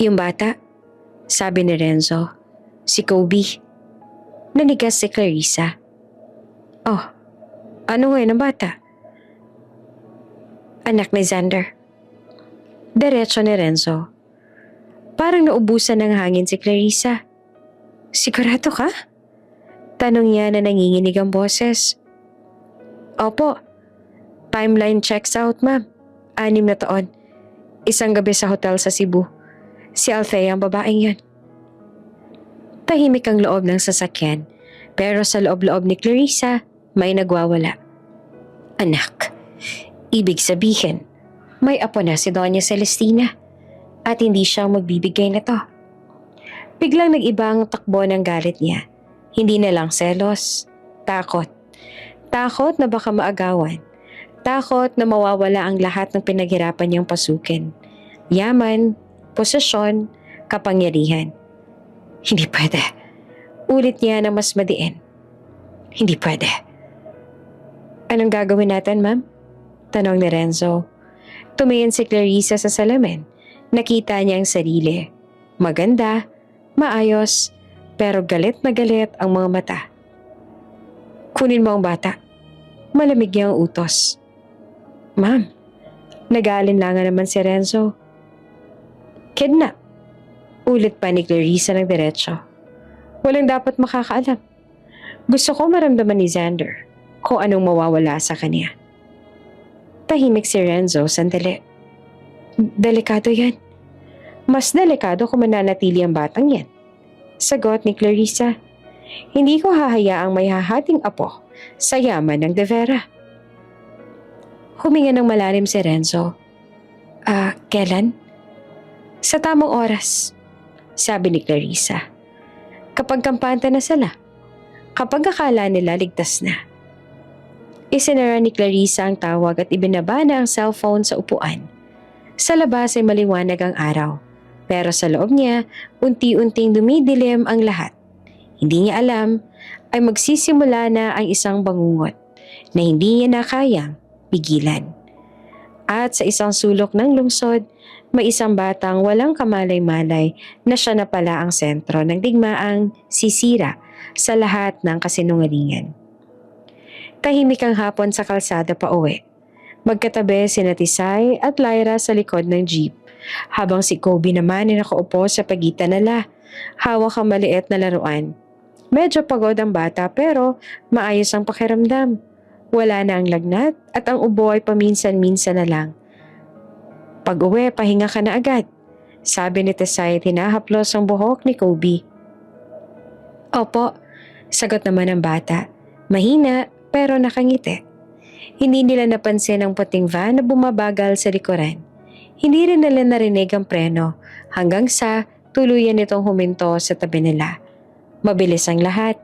"Yung bata," sabi ni Renzo. "Si Kobe." Nanigas si Clarissa. "Oh, ano ngayon ang bata?" "Anak ni Xander." Diretso ni Renzo. Parang naubusan ng hangin si Clarissa. "Sigurado ka?" Tanong niya na nanginginig ang boses. "Opo. Timeline checks out, ma'am. 6 na taon. Isang gabi sa hotel sa Cebu. Si Althea ang babaeng yan." Tahimik ang loob ng sasakyan, pero sa loob-loob ni Clarissa, may nagwawala. Anak. Ibig sabihin, may apo na si Doña Celestina at hindi siya magbibigay na to. Biglang nag-iba ang takbo ng galit niya. Hindi na lang selos, takot. Takot na baka maagawan. Takot na mawawala ang lahat ng pinaghirapan niyang pasukin. Yaman, posisyon, kapangyarihan. Hindi pwede. Ulit niya na mas madiin. Hindi pwede. "Anong gagawin natin, ma'am?" Tanong ni Renzo. Tumingin si Clarissa sa salamin. Nakita niya ang sarili. Maganda, maayos, pero galit na galit ang mga mata. "Kunin mo ang bata." Malamig niyang utos. "Ma'am," nag-aalinlangan naman si Renzo. "Kidnap." Ulit pa ni Clarissa ng diretso. "Walang dapat makakaalam. Gusto ko maramdaman ni Xander kung anong mawawala sa kanya." Tahimik si Renzo sandali. "Delikado yan. Mas delikado kung mananatili ang batang yan." Sagot ni Clarissa. "Hindi ko hahayaang may hahating apo sa yaman ng De Vera." Huminga ng malalim si Renzo. Kailan?" "Sa tamang oras," sabi ni Clarissa. "Kapag kampante na sila. Kapag akala nila ligtas na." Isinara ni Clarissa ang tawag at ibinaba na ang cellphone sa upuan. Sa labas ay maliwanag ang araw, pero sa loob niya, unti-unting dumidilim ang lahat. Hindi niya alam ay magsisimula na ang isang bangungot na hindi niya na kayang pigilan. At sa isang sulok ng lungsod, may isang batang walang kamalay-malay na siya na pala ang sentro ng digmaang sisira sa lahat ng kasinungalingan. Tahimik ang hapon sa kalsada pa uwi. Magkatabi sina Tisay at Lyra sa likod ng jeep, habang si Kobe naman ay nakaupo sa pagitan nila, hawak ang maliit na laruan. Medyo pagod ang bata pero maayos ang pakiramdam. Wala na ang lagnat at ang ubo ay paminsan-minsan na lang. Pag uwi, pahinga ka na agad, sabi ni Tisay tinahaplos ang buhok ni Kobe. Opo, sagot naman ng bata. Mahina pero nakangiti. Hindi nila napansin ang puting van na bumabagal sa likuran. Hindi rin nila narinig ang preno hanggang sa tuluyan nitong huminto sa tabi nila. Mabilis ang lahat.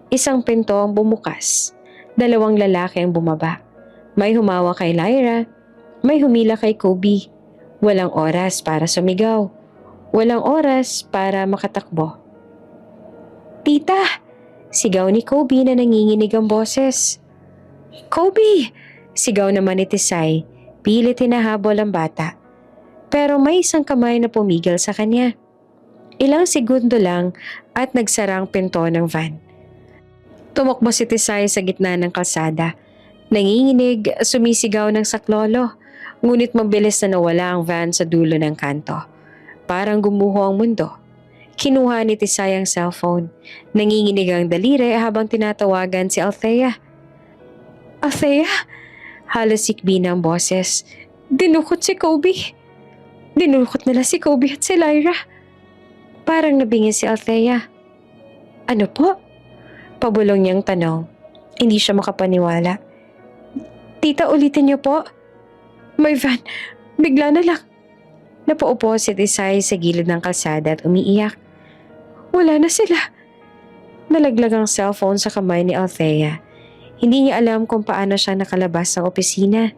Isang pinto ang bumukas. 2 lalaki ang bumaba. May humawa kay Lyra, may humila kay Kobe. Walang oras para sumigaw. Walang oras para makatakbo. Tita! Sigaw ni Kobe na nanginginig ang boses. Kobe! Sigaw naman ni Tisay, pilit hinahabol ang bata. Pero may isang kamay na pumigil sa kanya. Ilang segundo lang at nagsara ang pinto ng van. Tumakbo si Tisay sa gitna ng kalsada. Nanginginig, sumisigaw ng saklolo, ngunit mabilis na nawala ang van sa dulo ng kanto. Parang gumuho ang mundo. Kinuha ni Tisay ang cellphone. Nanginginig ang daliri habang tinatawagan si Althea. Althea? Halos sikbi na ang boses. Dinukot si Kobe. Dinukot nila si Kobe at si Lyra. Parang nabingin si Althea. Ano po? Pabulong niyang tanong. Hindi siya makapaniwala. Tita, ulitin niyo po. May van. Bigla na lang. Napaupo si Tisay sa gilid ng kalsada at umiiyak. Wala na sila. Nalaglag ang cellphone sa kamay ni Althea. Hindi niya alam kung paano siya nakalabas ng opisina.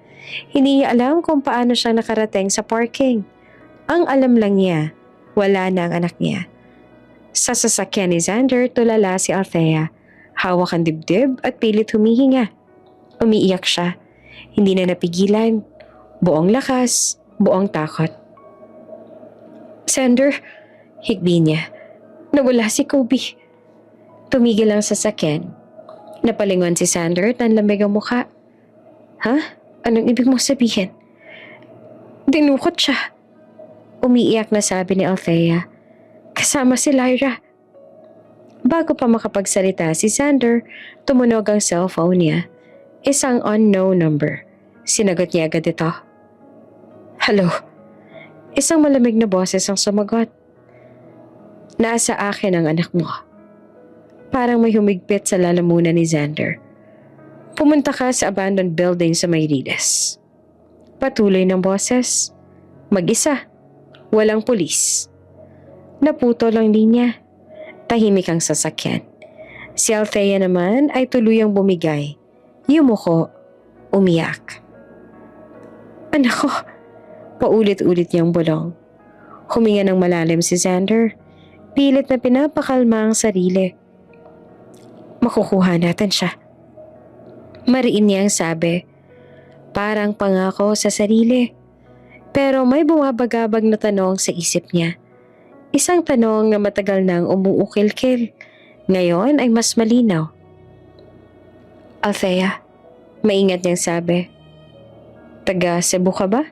Hindi niya alam kung paano siya nakarating sa parking. Ang alam lang niya, wala na ang anak niya. Sa sasakyan ni Xander, tulala si Althea. Hawak ang dibdib at pilit humihinga. Umiiyak siya. Hindi na napigilan. Buong lakas, buong takot. Xander, higbi niya. Nawala si Kobe. Tumigil ang sasakyan. Napalingon si Xander at nanlamig ang mukha. Ha? Anong ibig mong sabihin? Dinukot siya. Umiiyak na sabi ni Althea. Kasama si Lyra. Bago pa makapagsalita si Xander, tumunog ang cellphone niya. Isang unknown number. Sinagot niya agad ito. Hello. Isang malamig na boses ang sumagot. Nasa akin ang anak mo. Parang may humigpit sa lalamunan ni Xander. Pumunta ka sa abandoned building sa Mayrides. Patuloy ng boses. Mag-isa. Walang pulis. Naputol ang linya. Tahimik ang sasakyan. Si Althea naman ay tuluyang bumigay. Yumuko. Umiyak. Anak ko. Paulit-ulit niyang bulong. Huminga ng malalim si Xander. Pilit na pinapakalma ang sarili. Makukuha natin siya. Mariin niyang sabi. Parang pangako sa sarili. Pero may bumabagabag na tanong sa isip niya. Isang tanong na matagal nang umuukil-kil. Ngayon ay mas malinaw. Althea, maingat niyang sabi. Taga Cebu ka ba?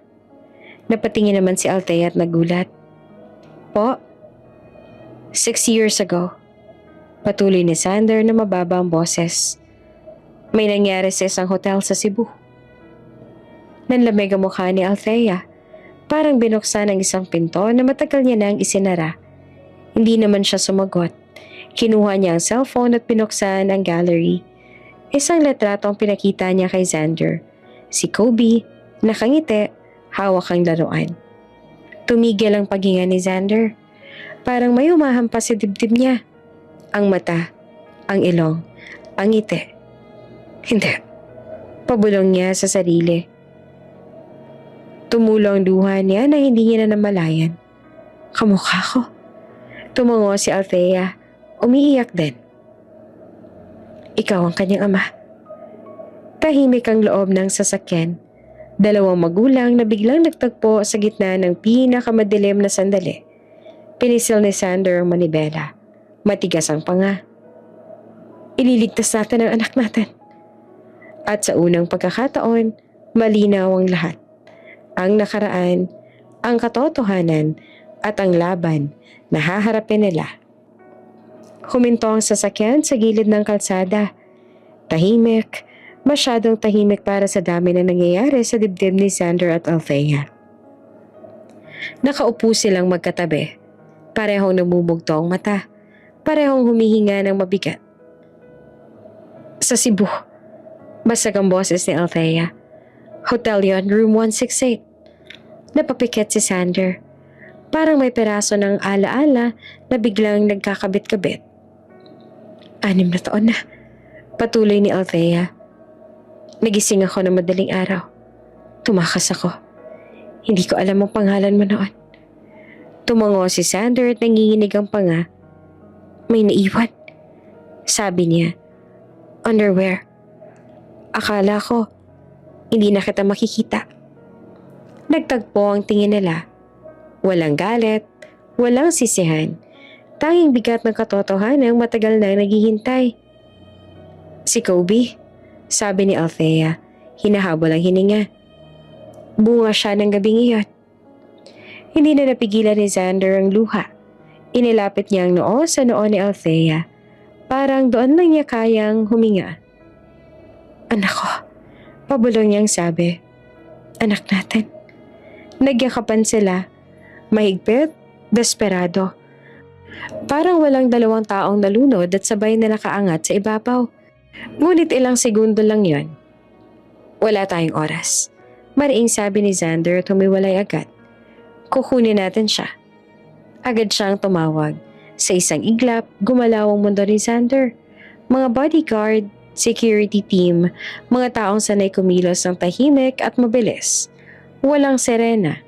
Napatingin naman si Althea at nagulat. Po? 6 years ago. Patuloy ni Xander na mababa ang boses. May nangyari sa isang hotel sa Cebu. Nanlamig ang mukha ni Althea. Parang binuksan ang isang pinto na matagal niya nang isinara. Hindi naman siya sumagot. Kinuha niya ang cellphone at binuksan ang gallery. Isang letrato ang pinakita niya kay Xander. Si Kobe, nakangiti, hawak ang laruan. Tumigil ang paghinga ni Xander. Parang may humahampas sa dibdib niya. Ang mata, ang ilong, ang ngiti. Hindi. Pabulong niya sa sarili. Tumulo ang luha niya na hindi niya na namalayan. Kamukha ko. Tumango si Althea. Umiiyak din. Ikaw ang kanyang ama. Tahimik ang loob ng sasakyan. 2 magulang na biglang nagtagpo sa gitna ng pinakamadilim na sandali. Pinisil ni Xander ang manibela. Matigas ang panga. Ililigtas natin ang anak natin. At sa unang pagkakataon, malinaw ang lahat. Ang nakaraan, ang katotohanan, at ang laban na haharapin nila. Huminto ang sasakyan sa gilid ng kalsada. Tahimik, masyadong tahimik para sa dami na nangyayari sa dibdib ni Xander at Althea. Nakaupo silang magkatabi. Parehong namumugto ang mata. Parehong humihinga ng mabigat. Sa Cebu, basag ang boses ni Althea. Hotel yon, room 168. Napapikit si Xander. Parang may peraso ng alaala na biglang nagkakabit-kabit. 6 na taon na. Patuloy ni Althea. Nagising ako ng madaling araw. Tumakas ako. Hindi ko alam ang pangalan mo noon. Tumango si Xander at nanginginig ang panga. May naiwan. Sabi niya. Underwear. Akala ko, hindi na kita makikita. Nagtagpo ang tingin nila. Walang galit, walang sisihan. Tanging bigat ng katotohanan ang matagal na naghihintay. Si Kobe, sabi ni Althea, hinahabol ang hininga. Bunga siya ng gabing iyon. Hindi na napigilan ni Xander ang luha. Inilapit niya ang noo sa noo ni Althea. Parang doon lang niya kayang huminga. Anak ko, pabulong niyang sabi. Anak natin. Nagyakapan sila. Mahigpit, desperado. Parang walang dalawang taong nalunod at sabay na nakaangat sa ibabaw. Ngunit ilang segundo lang yon. Wala tayong oras. Mariing sabi ni Xander at humiwalay agad. Kukunin natin siya. Agad siyang tumawag. Sa isang iglap, gumalaw ang mundo ni Xander. Mga bodyguard, security team, mga taong sanay kumilos ng tahimik at mabilis. Walang sirena.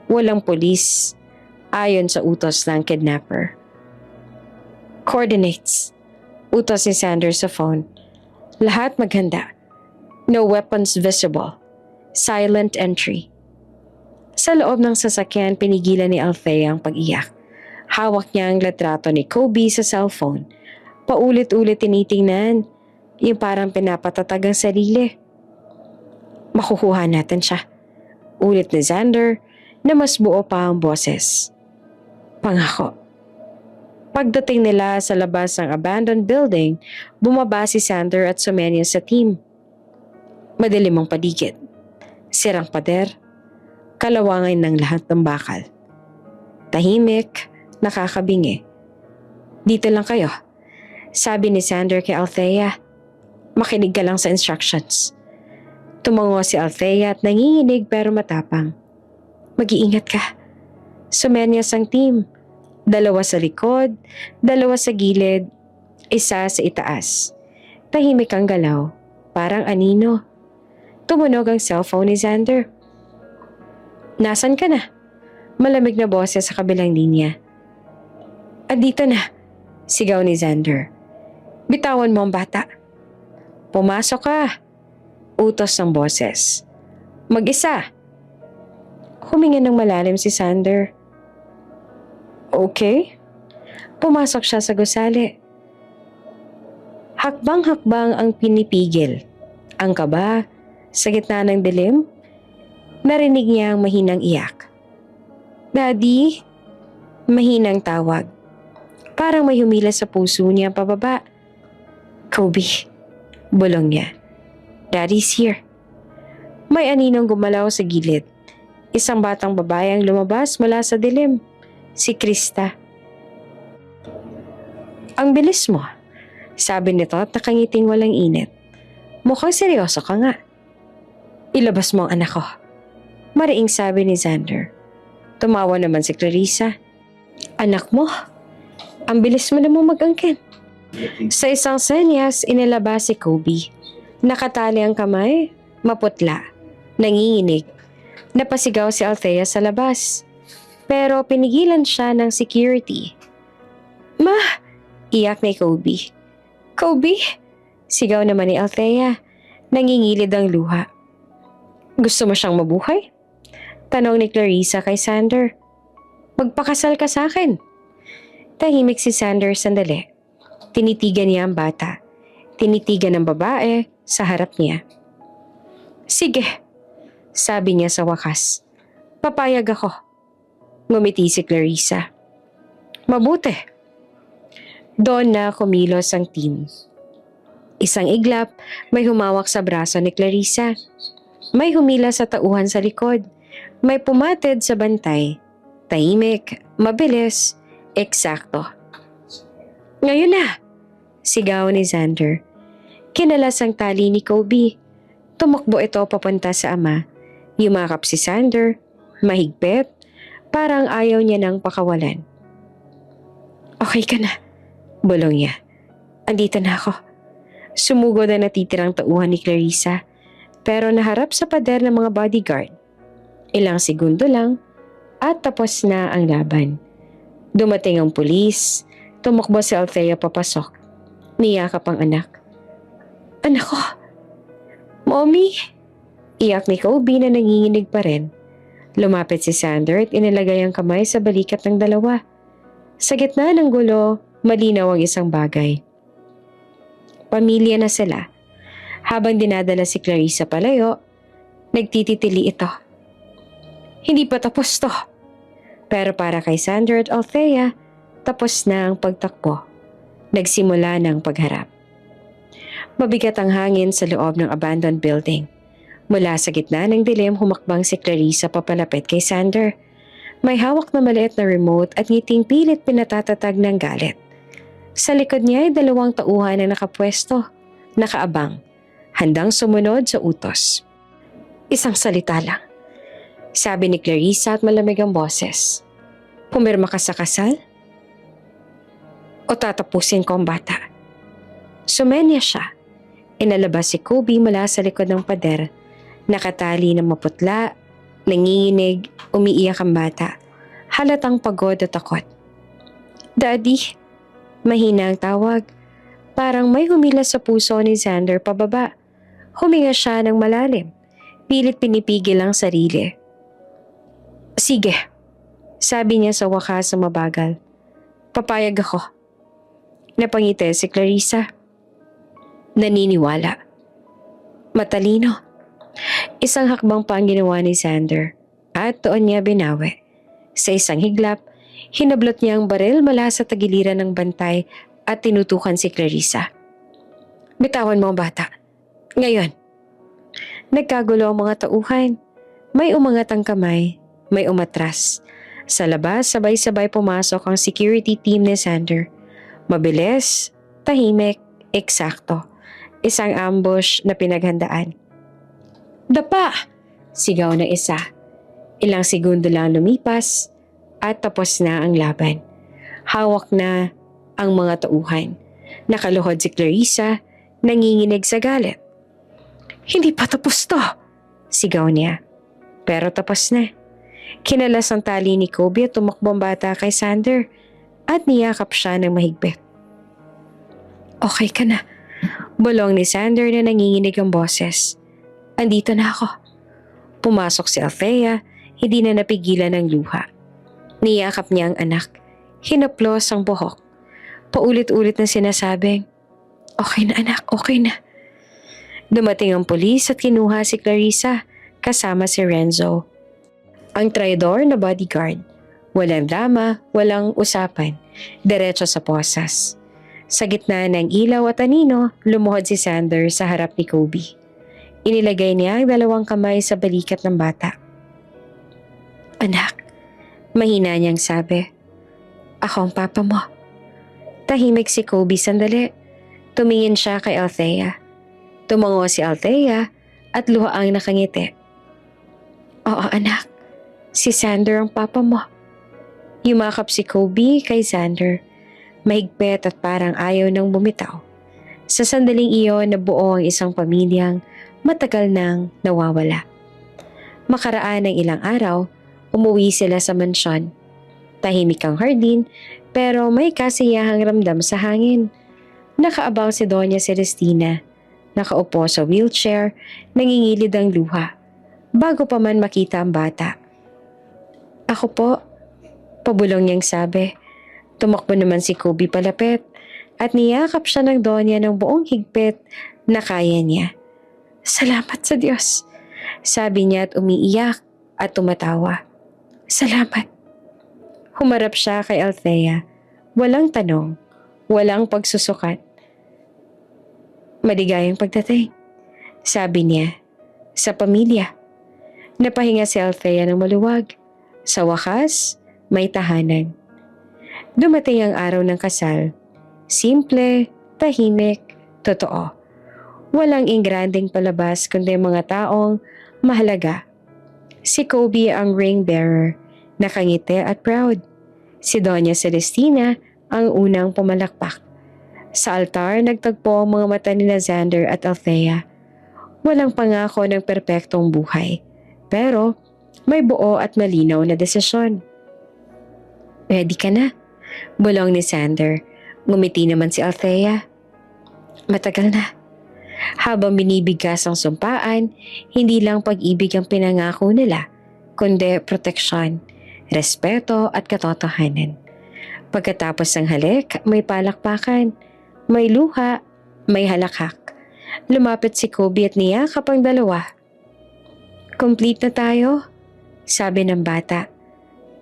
Walang pulis. Ayon sa utos ng kidnapper. Coordinates. Utos ni Xander sa phone. Lahat maghanda. No weapons visible. Silent entry. Sa loob ng sasakyan, pinigilan ni Althea ang pag-iyak. Hawak niya ang litrato ni Kobe sa cellphone. Paulit-ulit tinitingnan. Yung parang pinapatatag ang sarili. Makukuha natin siya. Ulit ni Xander na mas buo pa ang boses. Pangako. Pagdating nila sa labas ng abandoned building, bumaba si Xander at sumenya sa team. Madilim ang paligid. Sirang pader. Kalawangan ng lahat ng bakal. Tahimik, nakakabingi. Dito lang kayo. Sabi ni Xander kay Althea. Makinig ka lang sa instructions. Tumango si Althea at nanginginig pero matapang. Mag-iingat ka. Sumenyas ang team. 2 sa likod, 2 sa gilid, 1 sa itaas. Tahimik ang galaw, parang anino. Tumunog ang cellphone ni Xander. Nasaan ka na? Malamig na boses sa kabilang linya. Andito na, sigaw ni Xander. Bitawan mo ang bata. Pumasok ka. Utos ng boses. Mag-isa. Huminga ng malalim si Xander. Okay. Pumasok siya sa gusali. Hakbang-hakbang ang pinipigil. Ang kaba, sa gitna ng dilim, narinig niya ang mahinang iyak. Daddy? Mahinang tawag. Parang may humila sa puso niya pababa. Kobe. Bulong niya. Daddy's here. May aninong gumalaw sa gilid. Isang batang babae ang lumabas mula sa dilim. Si Krista. Ang bilis mo, sabi nito at nakangiting walang init. Mukhang seryoso ka nga. Ilabas mo ang anak ko. Mariing sabi ni Xander. Tumawa naman si Clarissa. Anak mo? Ang bilis mo namang mag-angkin. Sa isang senyas, inilabas si Kobe. Nakatali ang kamay, maputla, nanginginig. Napasigaw si Althea sa labas. Pero pinigilan siya ng security. Ma! Iyak ni Kobe. Kobe! Sigaw naman ni Althea. Nangingilid ang luha. Gusto mo siyang mabuhay? Tanong ni Clarissa kay Xander. Magpakasal ka sa akin. Tahimik si Xander sandali. Tinitigan niya ang bata. Tinitigan ng babae, sa harap niya. Sige, sabi niya sa wakas. Papayag ako. Ngumiti si Clarissa. Mabuti. Doon na kumilos ang team. Isang iglap, may humawak sa braso ni Clarissa. May humila sa tauhan sa likod. May pumatid sa bantay. Tahimik, mabilis, eksakto. Ngayon na! Sigaw ni Xander. Kinalas ang tali ni Kobe. Tumakbo ito papunta sa ama. Yumakap si Xander, mahigpit, parang ayaw niya nang pakawalan. Okay ka na, bulong niya. Andito na ako. Sumugod ang natitirang tauhan ni Clarissa, pero naharap sa pader ng mga bodyguard. Ilang segundo lang at tapos na ang laban. Dumating ang pulis, tumakbo si Althea papasok. Niyakap ang anak. Anak ko! Mommy! Iyak ni Kobe na nanginginig pa rin. Lumapit si Xander at inilagay ang kamay sa balikat ng dalawa. Sa gitna ng gulo, malinaw ang isang bagay. Pamilya na sila. Habang dinadala si Clarissa palayo, nagtititili ito. Hindi pa tapos to. Pero para kay Xander at Althea, tapos na ang pagtakbo. Nagsimula ng pagharap. Mabigat ang hangin sa loob ng abandoned building. Mula sa gitna ng dilim, humakbang si Clarissa papalapit kay Xander. May hawak na maliit na remote at ngiting pilit pinatatatag ng galit. Sa likod niya ay 2 tauhan na nakapwesto, nakaabang, handang sumunod sa utos. Isang salita lang. Sabi ni Clarissa at malamig ang boses. Pumirma ka sa kasal? O tatapusin ko ang bata? Sumenya siya. Inalabas si Kobe mula sa likod ng pader. Nakatali ng maputla, nanginginig, umiiyak ang bata. Halatang pagod at takot. Daddy, mahina ang tawag. Parang may humila sa puso ni Xander pababa. Huminga siya ng malalim. Pilit pinipigil ang sarili. Sige, sabi niya sa wakas sa mabagal. Papayag ako. Napangiti si Clarissa. Naniniwala. Matalino. Isang hakbang pa ang ginawa ni Xander at doon niya binawi. Sa isang higlap, hinablot niya ang baril mula sa tagiliran ng bantay at tinutukan si Clarissa. Bitawan mo ang bata. Ngayon. Nagkagulo ang mga tauhan. May umangat ang kamay, may umatras. Sa labas, sabay-sabay pumasok ang security team ni Xander. Mabilis, tahimik, eksakto. Isang ambush na pinaghandaan. Dapa! Sigaw na isa. Ilang segundo lang lumipas at tapos na ang laban. Hawak na ang mga tauhan. Nakaluhod si Clarissa, nanginginig sa galit. Hindi pa tapos to! Sigaw niya. Pero tapos na. Kinalas ang tali ni Kobe at tumakbo ang bata kay Xander at niyakap siya ng mahigpit. Okay ka na. Bulong ni Xander na nanginginig ang boses. Andito na ako. Pumasok si Althea, hindi na napigilan ng luha. Niyakap niya ang anak. Hinaplos ang buhok. Paulit-ulit na sinasabing, okay na anak, okay na. Dumating ang pulis at kinuha si Clarissa kasama si Renzo. Ang traidor na bodyguard. Walang drama, walang usapan. Diretso sa posas. Sa gitna ng ilaw at anino, lumuhod si Xander sa harap ni Kobe. Inilagay niya ang 2 kamay sa balikat ng bata. Anak, mahina niyang sabi. Ako ang papa mo. Tahimik si Kobe sandali. Tumingin siya kay Althea. Tumango si Althea at luhaang nakangiti. Oo anak, si Xander ang papa mo. Yumakap si Kobe kay Xander. Mahigpit at parang ayaw nang bumitaw. Sa sandaling iyon nabuo ang isang pamilyang matagal nang nawawala. Makaraan ng ilang araw, umuwi sila sa mansyon. Tahimik ang hardin pero may kasiyahang ramdam sa hangin. Nakaabang si Doña Celestina. Nakaupo sa wheelchair, nangingilid ang luha. Bago pa man makita ang bata. Ako po, pabulong niyang sabi. Tumakbo naman si Kobe palapit at niyakap siya ng Doña ng buong higpit na kaya niya. Salamat sa Diyos, sabi niya at umiiyak at tumatawa. Salamat. Humarap siya kay Althea. Walang tanong, walang pagsusukat. Maligayang pagdating, sabi niya, sa pamilya. Napahinga si Althea ng maluwag. Sa wakas, may tahanan. Dumating ang araw ng kasal. Simple, tahimik, totoo. Walang ingranding palabas kundi mga taong mahalaga. Si Kobe ang ring bearer, nakangiti at proud. Si Doña Celestina ang unang pumalakpak. Sa altar, nagtagpo ang mga mata ni Xander at Althea. Walang pangako ng perpektong buhay, pero may buo at malinaw na desisyon. Ready ka na? Bulong ni Xander. Ngumiti naman si Althea. Matagal na. Habang binibigkas ang sumpaan, hindi lang pag-ibig ang pinangako nila, kundi proteksyon, respeto at katotohanan. Pagkatapos ng halik, may palakpakan, may luha, may halakhak. Lumapit si Kobe at niyakap ang dalawa. Complete na tayo, sabi ng bata.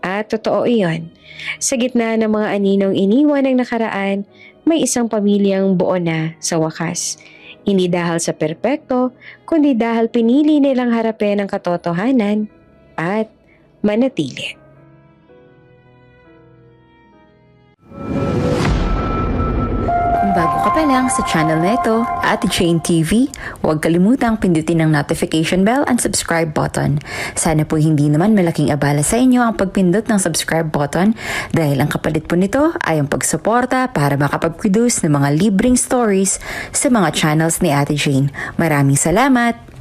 At totoo iyon. Sa gitna ng mga aninong iniwan ng nakaraan, may isang pamilyang buo na sa wakas. Hindi dahil sa perpekto, kundi dahil pinili nilang harapin ang katotohanan at manatili. Kung bago ka pa lang sa channel na ito, Ate Jane TV, huwag kalimutang pindutin ang notification bell and subscribe button. Sana po hindi naman malaking abala sa inyo ang pagpindot ng subscribe button dahil ang kapalit po nito ay ang pagsuporta para makapag-produce ng mga libreng stories sa mga channels ni Ate Jane. Maraming salamat!